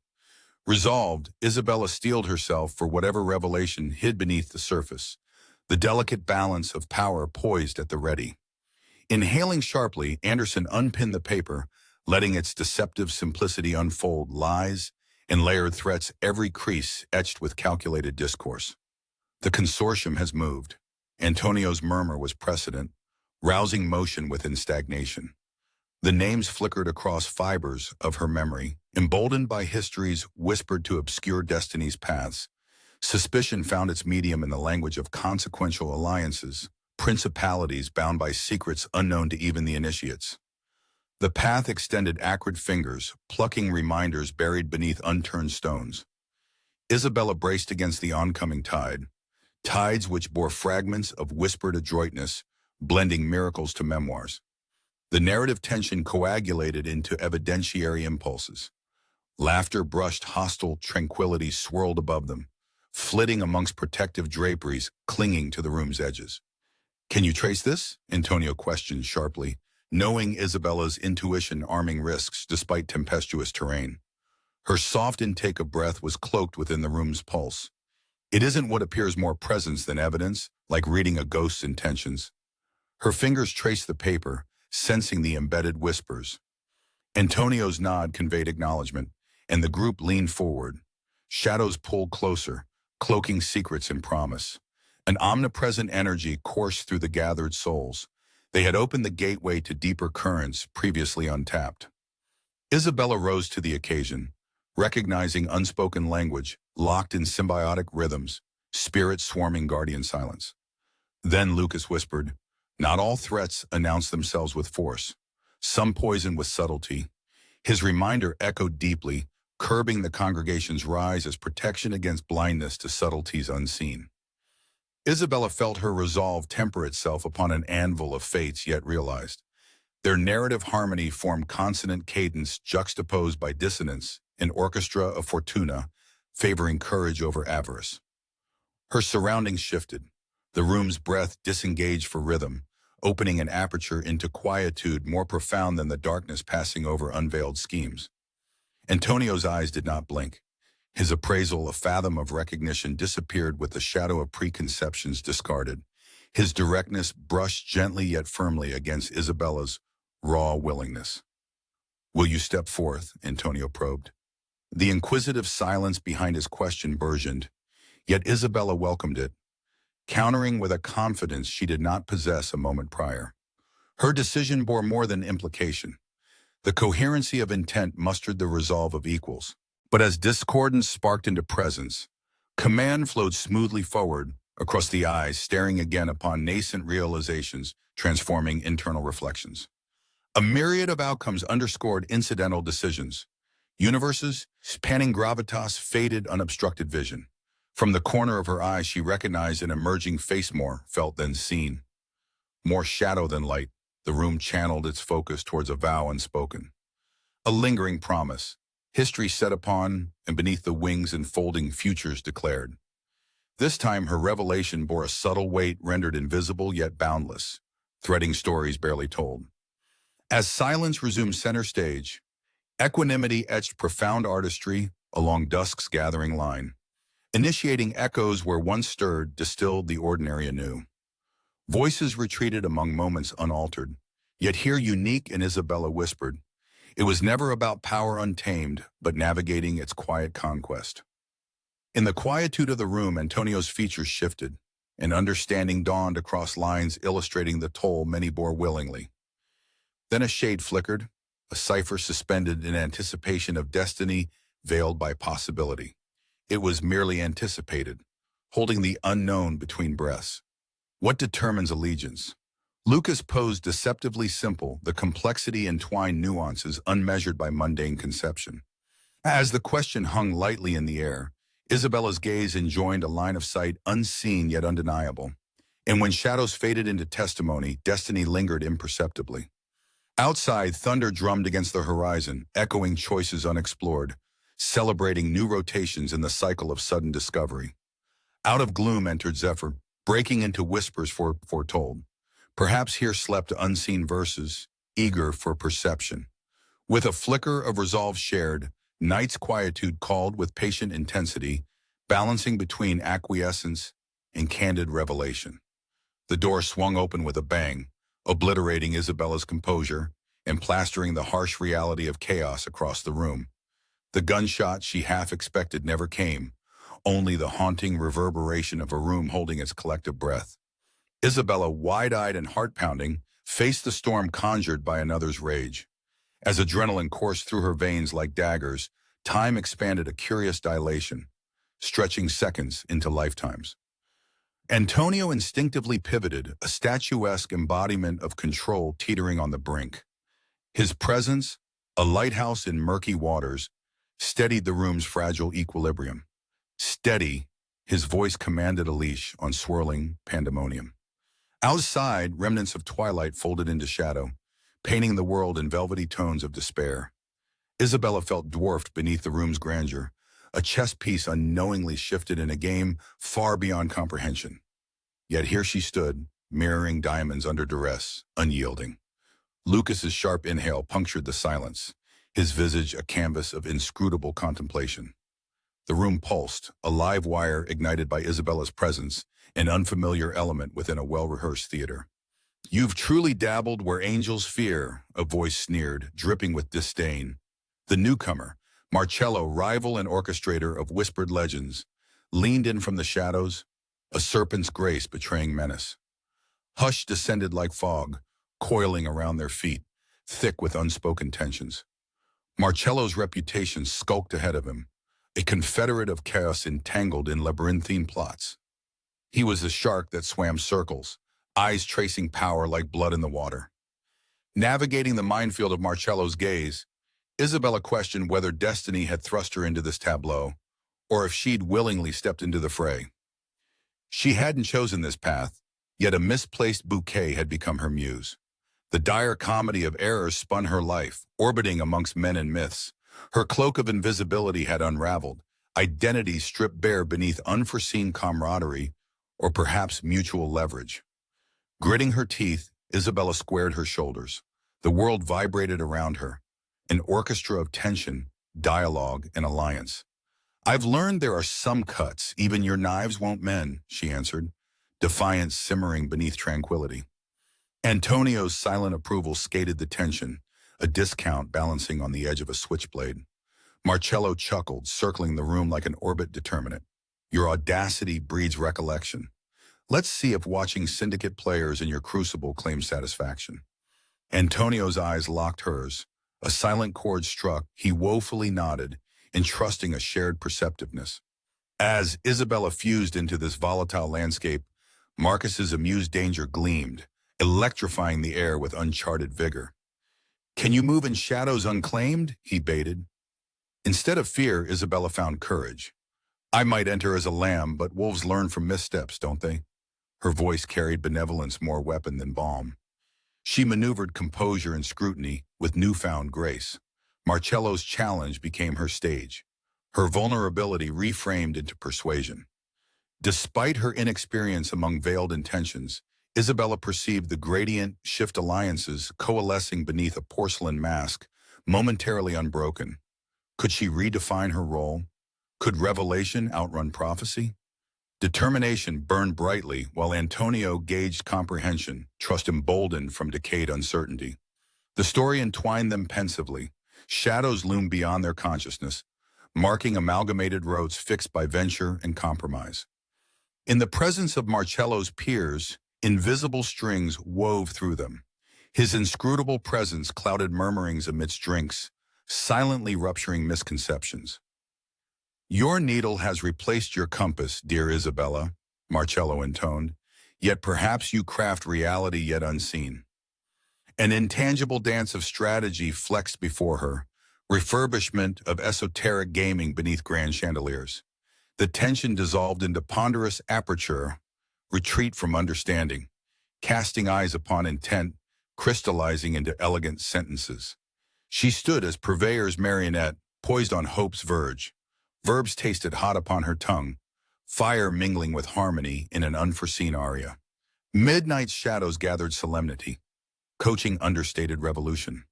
Resolved, Isabella steeled herself for whatever revelation hid beneath the surface, the delicate balance of power poised at the ready. Inhaling sharply, Anderson unpinned the paper, letting its deceptive simplicity unfold lies and layered threats, every crease etched with calculated discourse. The consortium has moved. Antonio's murmur was precedent, rousing motion within stagnation. The names flickered across fibers of her memory, emboldened by histories whispered to obscure destiny's paths. Suspicion found its medium in the language of consequential alliances, principalities bound by secrets unknown to even the initiates. The path extended acrid fingers, plucking reminders buried beneath unturned stones. Isabella braced against the oncoming tide, tides which bore fragments of whispered adroitness, blending miracles to memoirs. The narrative tension coagulated into evidentiary impulses. Laughter brushed hostile tranquility swirled above them, flitting amongst protective draperies clinging to the room's edges. "Can you trace this?" Antonio questioned sharply, knowing Isabella's intuition arming risks despite tempestuous terrain. Her soft intake of breath was cloaked within the room's pulse. It isn't what appears more presence than evidence, like reading a ghost's intentions. Her fingers traced the paper, sensing the embedded whispers. Antonio's nod conveyed acknowledgement, and the group leaned forward. Shadows pulled closer, cloaking secrets and promise. An omnipresent energy coursed through the gathered souls. They had opened the gateway to deeper currents previously untapped. Isabella rose to the occasion, recognizing unspoken language, locked in symbiotic rhythms, spirits swarming guardian silence. Then Lucas whispered, "Not all threats announce themselves with force. Some poison with subtlety." His reminder echoed deeply, curbing the congregation's rise as protection against blindness to subtleties unseen. Isabella felt her resolve temper itself upon an anvil of fates yet realized. Their narrative harmony formed consonant cadence juxtaposed by dissonance, an orchestra of fortuna, favoring courage over avarice. Her surroundings shifted. The room's breath disengaged for rhythm, opening an aperture into quietude more profound than the darkness passing over unveiled schemes. Antonio's eyes did not blink. His appraisal, a fathom of recognition, disappeared with the shadow of preconceptions discarded. His directness brushed gently yet firmly against Isabella's raw willingness. "Will you step forth?" Antonio probed. The inquisitive silence behind his question burgeoned, yet Isabella welcomed it. countering with a confidence she did not possess a moment prior. Her decision bore more than implication. The coherency of intent mustered the resolve of equals. But as discordance sparked into presence, command flowed smoothly forward across the eyes, staring again upon nascent realizations, transforming internal reflections. A myriad of outcomes underscored incidental decisions. Universes, spanning gravitas, faded unobstructed vision. From the corner of her eye, she recognized an emerging face more felt than seen. More shadow than light, the room channeled its focus towards a vow unspoken. A lingering promise, history set upon and beneath the wings enfolding futures declared. This time her revelation bore a subtle weight rendered invisible yet boundless, threading stories barely told. As silence resumed center stage, equanimity etched profound artistry along dusk's gathering line, initiating echoes where once stirred, distilled the ordinary anew. Voices retreated among moments unaltered, yet here unique and Isabella whispered, it was never about power untamed, but navigating its quiet conquest. In the quietude of the room, Antonio's features shifted, and understanding dawned across lines illustrating the toll many bore willingly. Then a shade flickered, a cipher suspended in anticipation of destiny veiled by possibility. It was merely anticipated, holding the unknown between breaths. What determines allegiance? Lucas posed deceptively simple, the complexity entwined nuances unmeasured by mundane conception. As the question hung lightly in the air, Isabella's gaze enjoined a line of sight unseen yet undeniable. And when shadows faded into testimony, destiny lingered imperceptibly. Outside, thunder drummed against the horizon, echoing choices unexplored, celebrating new rotations in the cycle of sudden discovery. Out of gloom entered Zephyr, breaking into whispers foretold. Perhaps here slept unseen verses, eager for perception. With a flicker of resolve shared, night's quietude called with patient intensity, balancing between acquiescence and candid revelation. The door swung open with a bang, obliterating Isabella's composure and plastering the harsh reality of chaos across the room. The gunshot she half expected never came, only the haunting reverberation of a room holding its collective breath. Isabella, wide-eyed and heart-pounding, faced the storm conjured by another's rage. As adrenaline coursed through her veins like daggers, time expanded a curious dilation, stretching seconds into lifetimes. Antonio instinctively pivoted, a statuesque embodiment of control teetering on the brink. His presence, a lighthouse in murky waters, steadied the room's fragile equilibrium. Steady, his voice commanded a leash on swirling pandemonium. Outside, remnants of twilight folded into shadow, painting the world in velvety tones of despair. Isabella felt dwarfed beneath the room's grandeur, a chess piece unknowingly shifted in a game far beyond comprehension. Yet here she stood, mirroring diamonds under duress, unyielding. Lucas's sharp inhale punctured the silence, his visage a canvas of inscrutable contemplation. The room pulsed, a live wire ignited by Isabella's presence, an unfamiliar element within a well-rehearsed theater. You've truly dabbled where angels fear, a voice sneered, dripping with disdain. The newcomer, Marcello, rival and orchestrator of whispered legends, leaned in from the shadows, a serpent's grace betraying menace. Hush descended like fog, coiling around their feet, thick with unspoken tensions. Marcello's reputation skulked ahead of him, a confederate of chaos entangled in labyrinthine plots. He was the shark that swam circles, eyes tracing power like blood in the water. Navigating the minefield of Marcello's gaze, Isabella questioned whether destiny had thrust her into this tableau, or if she'd willingly stepped into the fray. She hadn't chosen this path, yet a misplaced bouquet had become her muse. The dire comedy of errors spun her life, orbiting amongst men and myths. Her cloak of invisibility had unraveled, identity stripped bare beneath unforeseen camaraderie, or perhaps mutual leverage. Gritting her teeth, Isabella squared her shoulders. The world vibrated around her, an orchestra of tension, dialogue, and alliance. I've learned there are some cuts even your knives won't mend, she answered, defiance simmering beneath tranquility. Antonio's silent approval skated the tension, a discount balancing on the edge of a switchblade. Marcello chuckled, circling the room like an orbit determinant. Your audacity breeds recollection. Let's see if watching syndicate players in your crucible claims satisfaction. Antonio's eyes locked hers. A silent chord struck. He woefully nodded, entrusting a shared perceptiveness. As Isabella fused into this volatile landscape, Marcus's amused danger gleamed, electrifying the air with uncharted vigor. "Can you move in shadows unclaimed?" he baited. Instead of fear, Isabella found courage. "I might enter as a lamb, but wolves learn from missteps, don't they?" Her voice carried benevolence more weapon than balm. She maneuvered composure and scrutiny with newfound grace. Marcello's challenge became her stage, her vulnerability reframed into persuasion. Despite her inexperience among veiled intentions, Isabella perceived the gradient shift alliances coalescing beneath a porcelain mask, momentarily unbroken. Could she redefine her role? Could revelation outrun prophecy? Determination burned brightly while Antonio gauged comprehension, trust emboldened from decayed uncertainty. The story entwined them pensively. Shadows loomed beyond their consciousness, marking amalgamated roads fixed by venture and compromise. In the presence of Marcello's peers, invisible strings wove through them. His inscrutable presence clouded murmurings amidst drinks, silently rupturing misconceptions. "Your needle has replaced your compass, dear Isabella," Marcello intoned, "yet perhaps you craft reality yet unseen." An intangible dance of strategy flexed before her, refurbishment of esoteric gaming beneath grand chandeliers. The tension dissolved into ponderous aperture, retreat from understanding, casting eyes upon intent, crystallizing into elegant sentences. She stood as purveyor's marionette, poised on hope's verge. Verbs tasted hot upon her tongue, fire mingling with harmony in an unforeseen aria. Midnight's shadows gathered solemnity, coaching understated revolution.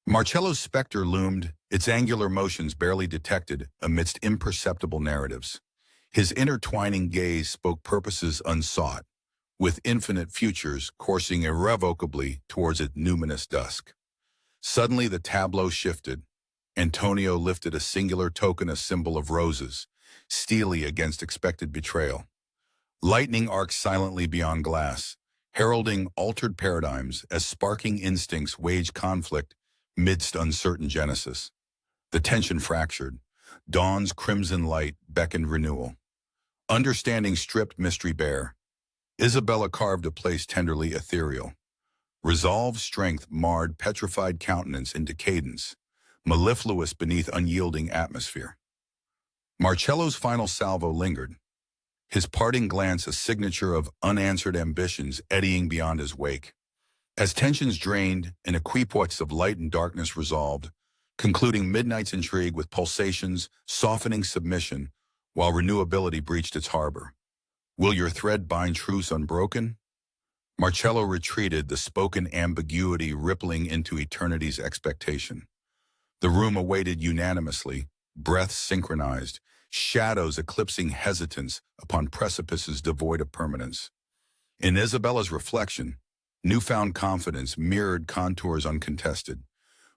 Marcello's specter loomed, its angular motions barely detected amidst imperceptible narratives. His intertwining gaze spoke purposes unsought, with infinite futures coursing irrevocably towards its numinous dusk. Suddenly the tableau shifted. Antonio lifted a singular token, a symbol of roses, steely against expected betrayal. Lightning arced silently beyond glass, heralding altered paradigms as sparking instincts waged conflict midst uncertain genesis. The tension fractured. Dawn's crimson light beckoned renewal. Understanding stripped mystery bare. Isabella carved a place tenderly ethereal. Resolve strength marred petrified countenance into cadence, mellifluous beneath unyielding atmosphere. Marcello's final salvo lingered, his parting glance a signature of unanswered ambitions eddying beyond his wake. As tensions drained and equipoise of light and darkness resolved, concluding midnight's intrigue with pulsations, softening submission, while renewability breached its harbor. "Will your thread bind truce unbroken?" Marcello retreated, the spoken ambiguity rippling into eternity's expectation. The room awaited unanimously, breaths synchronized, shadows eclipsing hesitance upon precipices devoid of permanence. In Isabella's reflection, newfound confidence mirrored contours uncontested.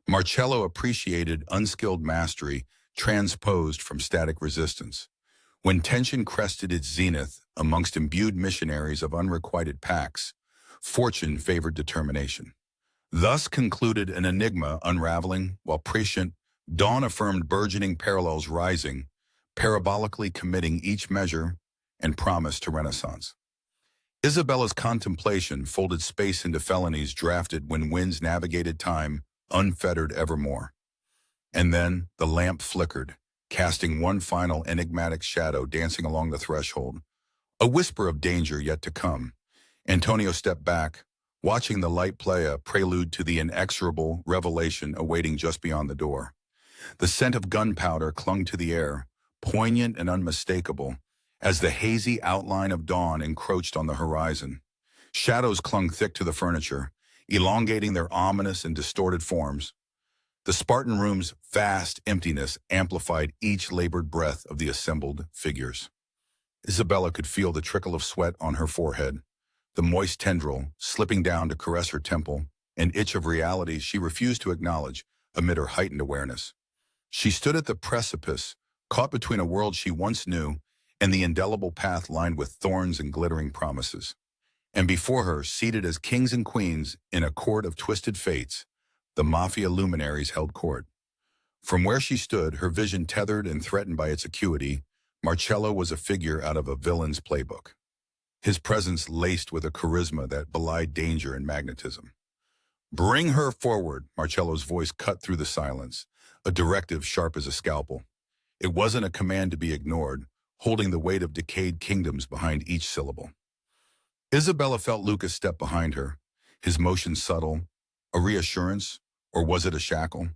Marcello appreciated unskilled mastery transposed from static resistance. When tension crested its zenith amongst imbued missionaries of unrequited pacts, fortune favored determination. Thus concluded an enigma unraveling, while prescient dawn affirmed burgeoning parallels rising, parabolically committing each measure and promise to renaissance. Isabella's contemplation folded space into felonies drafted when winds navigated time, unfettered evermore. And then the lamp flickered, casting one final enigmatic shadow dancing along the threshold, a whisper of danger yet to come. Antonio stepped back, watching the light play a prelude to the inexorable revelation awaiting just beyond the door. The scent of gunpowder clung to the air, poignant and unmistakable, as the hazy outline of dawn encroached on the horizon. Shadows clung thick to the furniture, elongating their ominous and distorted forms. The Spartan room's vast emptiness amplified each labored breath of the assembled figures. Isabella could feel the trickle of sweat on her forehead, the moist tendril slipping down to caress her temple, an itch of reality she refused to acknowledge amid her heightened awareness. She stood at the precipice, caught between a world she once knew and the indelible path lined with thorns and glittering promises. And before her, seated as kings and queens in a court of twisted fates, the Mafia luminaries held court. From where she stood, her vision tethered and threatened by its acuity, Marcello was a figure out of a villain's playbook. His presence laced with a charisma that belied danger and magnetism. "Bring her forward," Marcello's voice cut through the silence, a directive sharp as a scalpel. It wasn't a command to be ignored, holding the weight of decayed kingdoms behind each syllable. Isabella felt Lucas step behind her, his motion subtle, a reassurance, or was it a shackle?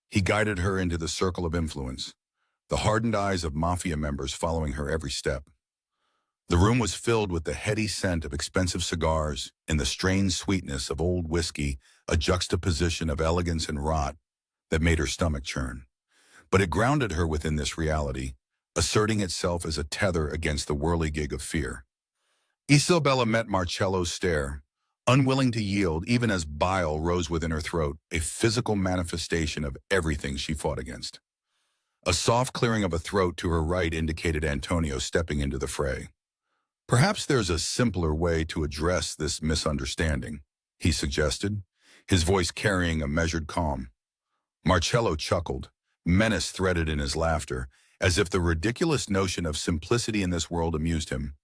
He guided her into the circle of influence, the hardened eyes of Mafia members following her every step. The room was filled with the heady scent of expensive cigars and the strained sweetness of old whiskey, a juxtaposition of elegance and rot that made her stomach churn. But it grounded her within this reality, asserting itself as a tether against the whirligig of fear. Isabella met Marcello's stare, unwilling to yield even as bile rose within her throat, a physical manifestation of everything she fought against. A soft clearing of a throat to her right indicated Antonio stepping into the fray. "Perhaps there's a simpler way to address this misunderstanding," he suggested, his voice carrying a measured calm. Marcello chuckled, menace threaded in his laughter, as if the ridiculous notion of simplicity in this world amused him.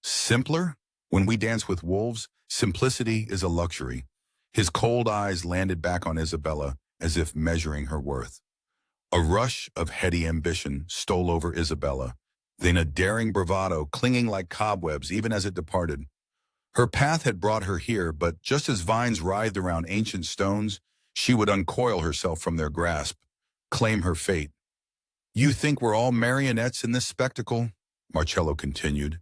"Simpler? When we dance with wolves, simplicity is a luxury." His cold eyes landed back on Isabella as if measuring her worth. A rush of heady ambition stole over Isabella, then a daring bravado clinging like cobwebs even as it departed. Her path had brought her here, but just as vines writhed around ancient stones, she would uncoil herself from their grasp, claim her fate. "You think we're all marionettes in this spectacle?" Marcello continued,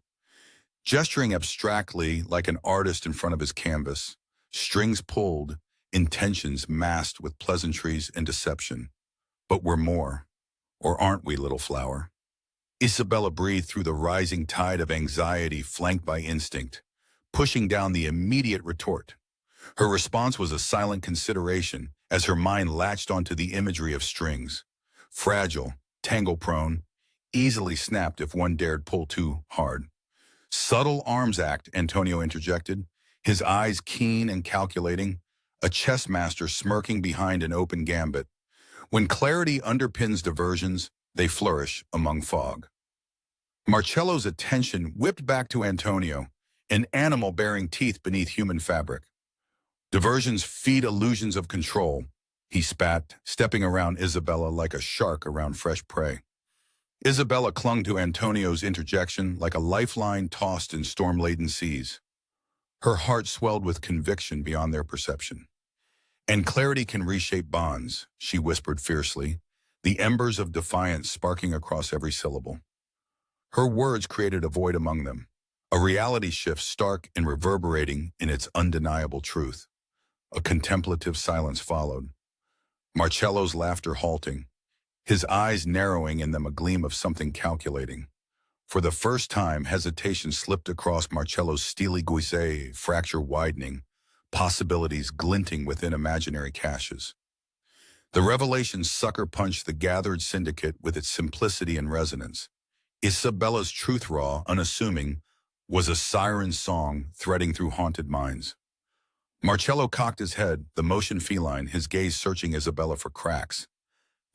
gesturing abstractly like an artist in front of his canvas, strings pulled, intentions masked with pleasantries and deception. "But we're more. Or aren't we, little flower?" Isabella breathed through the rising tide of anxiety flanked by instinct, pushing down the immediate retort. Her response was a silent consideration as her mind latched onto the imagery of strings. Fragile, tangle-prone, easily snapped if one dared pull too hard. "Subtle arms act," Antonio interjected, his eyes keen and calculating, a chess master smirking behind an open gambit. When clarity underpins diversions, they flourish among fog. Marcello's attention whipped back to Antonio, an animal bearing teeth beneath human fabric. "Diversions feed illusions of control," he spat, stepping around Isabella like a shark around fresh prey. Isabella clung to Antonio's interjection like a lifeline tossed in storm-laden seas. Her heart swelled with conviction beyond their perception. "And clarity can reshape bonds," she whispered fiercely, the embers of defiance sparking across every syllable. Her words created a void among them, a reality shift stark and reverberating in its undeniable truth. A contemplative silence followed, Marcello's laughter halting, his eyes narrowing in them a gleam of something calculating. For the first time, hesitation slipped across Marcello's steely guise, fracture widening, possibilities glinting within imaginary caches. The revelation sucker-punched the gathered syndicate with its simplicity and resonance. Isabella's truth raw, unassuming, was a siren song threading through haunted minds. Marcello cocked his head, the motion feline, his gaze searching Isabella for cracks.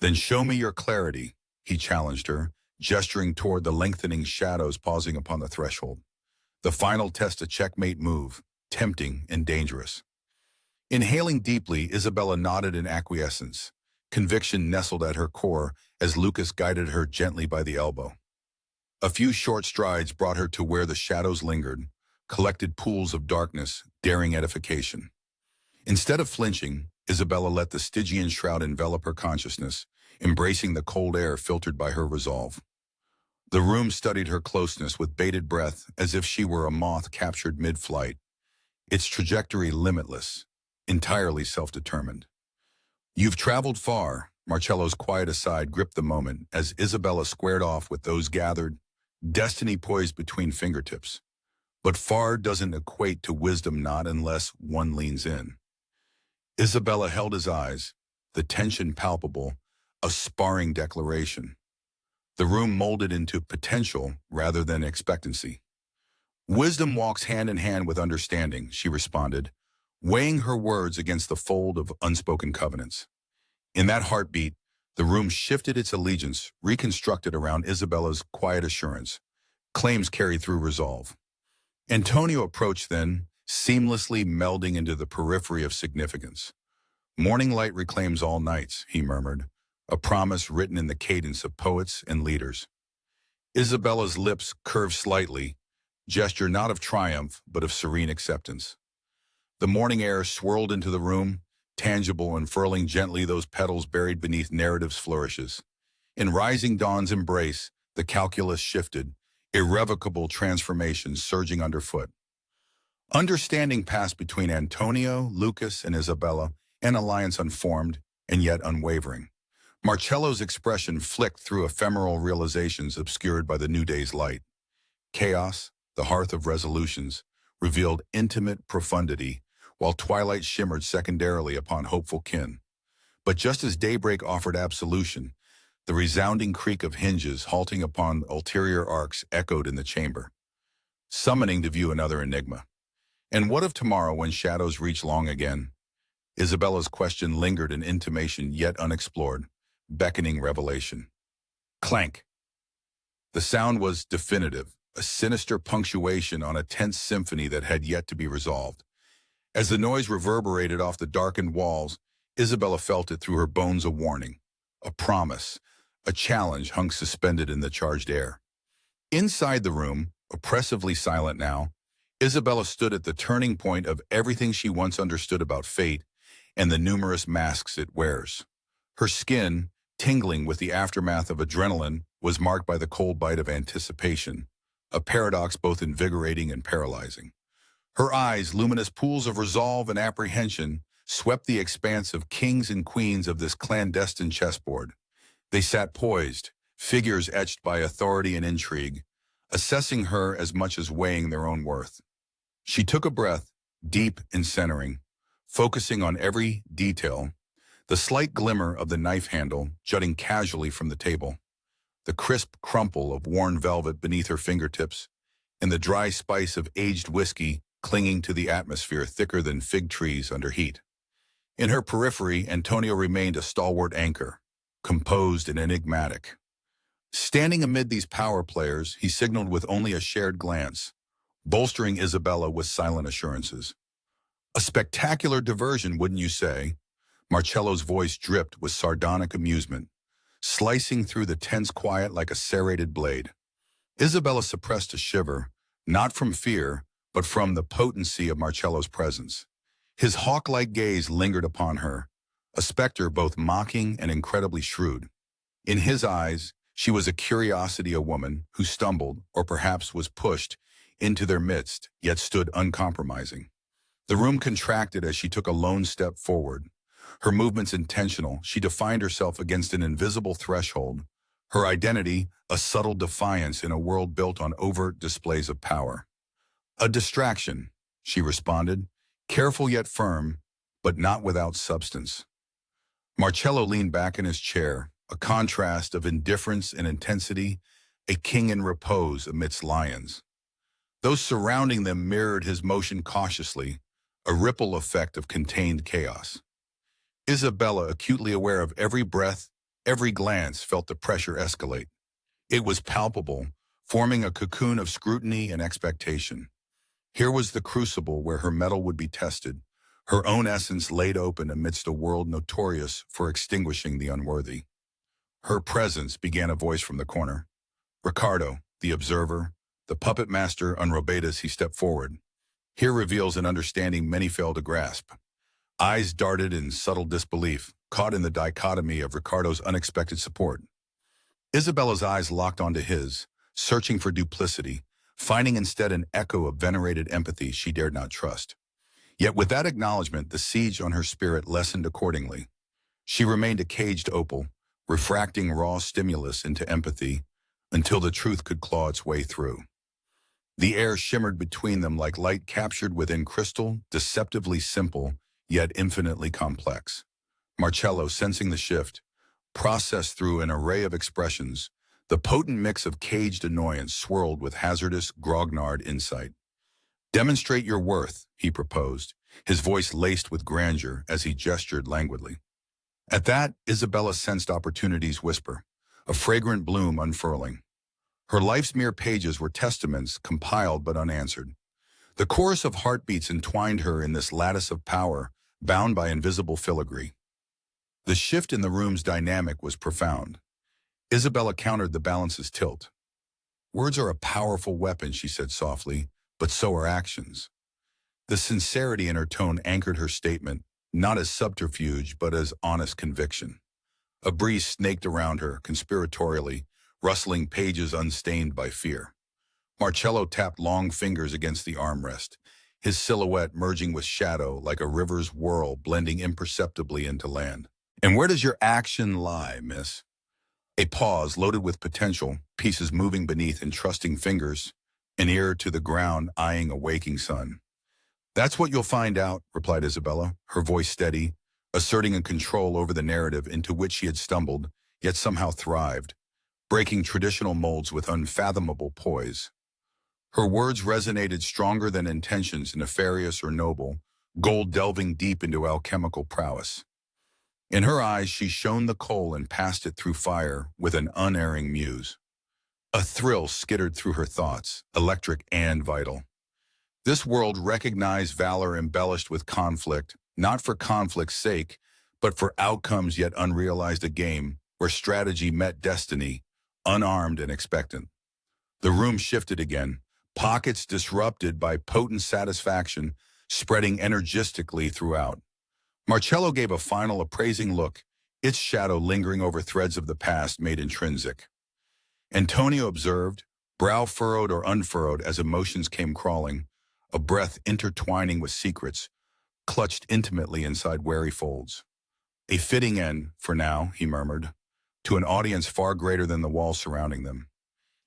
"Then show me your clarity," he challenged her, gesturing toward the lengthening shadows pausing upon the threshold. The final test a checkmate move, tempting and dangerous. Inhaling deeply, Isabella nodded in acquiescence, conviction nestled at her core as Lucas guided her gently by the elbow. A few short strides brought her to where the shadows lingered, collected pools of darkness, daring edification. Instead of flinching, Isabella let the Stygian shroud envelop her consciousness, embracing the cold air filtered by her resolve. The room studied her closeness with bated breath as if she were a moth captured mid-flight, its trajectory limitless, entirely self-determined. "You've traveled far," Marcello's quiet aside gripped the moment as Isabella squared off with those gathered, destiny poised between fingertips. But far doesn't equate to wisdom, not unless one leans in. Isabella held his eyes, the tension palpable, a sparring declaration. The room molded into potential rather than expectancy. Wisdom walks hand in hand with understanding, she responded, weighing her words against the fold of unspoken covenants. In that heartbeat, the room shifted its allegiance, reconstructed around Isabella's quiet assurance, claims carried through resolve. Antonio approached then, seamlessly melding into the periphery of significance. Morning light reclaims all nights, he murmured, a promise written in the cadence of poets and leaders. Isabella's lips curved slightly, gesture not of triumph, but of serene acceptance. The morning air swirled into the room, tangible, unfurling gently those petals buried beneath narrative's flourishes. In rising dawn's embrace, the calculus shifted, irrevocable transformations surging underfoot. Understanding passed between Antonio, Lucas, and Isabella, an alliance unformed and yet unwavering. Marcello's expression flicked through ephemeral realizations obscured by the new day's light. Chaos, the hearth of resolutions, revealed intimate profundity, while twilight shimmered secondarily upon hopeful kin. But just as daybreak offered absolution, the resounding creak of hinges halting upon ulterior arcs echoed in the chamber, summoning to view another enigma. And what of tomorrow when shadows reach long again? Isabella's question lingered in intimation yet unexplored, beckoning revelation. Clank. The sound was definitive, a sinister punctuation on a tense symphony that had yet to be resolved. As the noise reverberated off the darkened walls, Isabella felt it through her bones, a warning, a promise, a challenge hung suspended in the charged air. Inside the room, oppressively silent now, Isabella stood at the turning point of everything she once understood about fate and the numerous masks it wears. Her skin, tingling with the aftermath of adrenaline, was marked by the cold bite of anticipation, a paradox both invigorating and paralyzing. Her eyes, luminous pools of resolve and apprehension, swept the expanse of kings and queens of this clandestine chessboard. They sat poised, figures etched by authority and intrigue, assessing her as much as weighing their own worth. She took a breath, deep and centering, focusing on every detail, the slight glimmer of the knife handle jutting casually from the table, the crisp crumple of worn velvet beneath her fingertips, and the dry spice of aged whiskey clinging to the atmosphere thicker than fig trees under heat. In her periphery, Antonio remained a stalwart anchor, composed and enigmatic. Standing amid these power players, he signaled with only a shared glance, bolstering Isabella with silent assurances. A spectacular diversion, wouldn't you say? Marcello's voice dripped with sardonic amusement, slicing through the tense quiet like a serrated blade. Isabella suppressed a shiver, not from fear, but from the potency of Marcello's presence. His hawk-like gaze lingered upon her, a specter both mocking and incredibly shrewd. In his eyes, she was a curiosity, a woman who stumbled, or perhaps was pushed, into their midst, yet stood uncompromising. The room contracted as she took a lone step forward. Her movements intentional, she defined herself against an invisible threshold. Her identity, a subtle defiance in a world built on overt displays of power. A distraction, she responded, careful yet firm, but not without substance. Marcello leaned back in his chair, a contrast of indifference and intensity, a king in repose amidst lions. Those surrounding them mirrored his motion cautiously, a ripple effect of contained chaos. Isabella, acutely aware of every breath, every glance, felt the pressure escalate. It was palpable, forming a cocoon of scrutiny and expectation. Here was the crucible where her mettle would be tested, her own essence laid open amidst a world notorious for extinguishing the unworthy. Her presence, began a voice from the corner. Ricardo, the observer, the puppet master unrobated, he stepped forward. Here reveals an understanding many fail to grasp. Eyes darted in subtle disbelief, caught in the dichotomy of Ricardo's unexpected support. Isabella's eyes locked onto his, searching for duplicity, finding instead an echo of venerated empathy she dared not trust. Yet with that acknowledgement, the siege on her spirit lessened accordingly. She remained a caged opal, refracting raw stimulus into empathy until the truth could claw its way through. The air shimmered between them like light captured within crystal, deceptively simple, yet infinitely complex. Marcello, sensing the shift, processed through an array of expressions, The potent mix of caged annoyance swirled with hazardous, grognard insight. Demonstrate your worth, he proposed, his voice laced with grandeur as he gestured languidly. At that, Isabella sensed opportunity's whisper, a fragrant bloom unfurling. Her life's mere pages were testaments compiled but unanswered. The chorus of heartbeats entwined her in this lattice of power, bound by invisible filigree. The shift in the room's dynamic was profound. Isabella countered the balance's tilt. Words are a powerful weapon, she said softly, but so are actions. The sincerity in her tone anchored her statement, not as subterfuge, but as honest conviction. A breeze snaked around her, conspiratorially, rustling pages unstained by fear. Marcello tapped long fingers against the armrest, his silhouette merging with shadow like a river's whirl blending imperceptibly into land. And where does your action lie, miss? A pause loaded with potential, pieces moving beneath entrusting fingers, an ear to the ground eyeing a waking sun. That's what you'll find out, replied Isabella, her voice steady, asserting a control over the narrative into which she had stumbled, yet somehow thrived, breaking traditional molds with unfathomable poise. Her words resonated stronger than intentions nefarious or noble, gold delving deep into alchemical prowess. In her eyes, she shone the coal and passed it through fire with an unerring muse. A thrill skittered through her thoughts, electric and vital. This world recognized valor embellished with conflict, not for conflict's sake, but for outcomes yet unrealized, a game where strategy met destiny, unarmed and expectant. The room shifted again, pockets disrupted by potent satisfaction, spreading energistically throughout. Marcello gave a final appraising look, its shadow lingering over threads of the past made intrinsic. Antonio observed, brow furrowed or unfurrowed as emotions came crawling, a breath intertwining with secrets, clutched intimately inside wary folds. A fitting end, for now, he murmured, to an audience far greater than the walls surrounding them.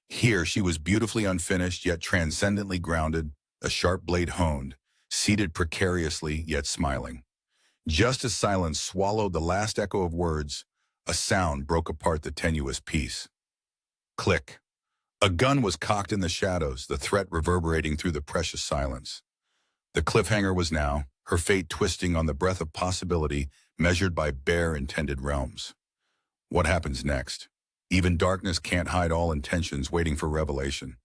Here she was beautifully unfinished yet transcendently grounded, a sharp blade honed, seated precariously yet smiling. Just as silence swallowed the last echo of words, a sound broke apart the tenuous peace. Click. A gun was cocked in the shadows, the threat reverberating through the precious silence. The cliffhanger was now, her fate twisting on the breath of possibility measured by bare intended realms. What happens next? Even darkness can't hide all intentions waiting for revelation.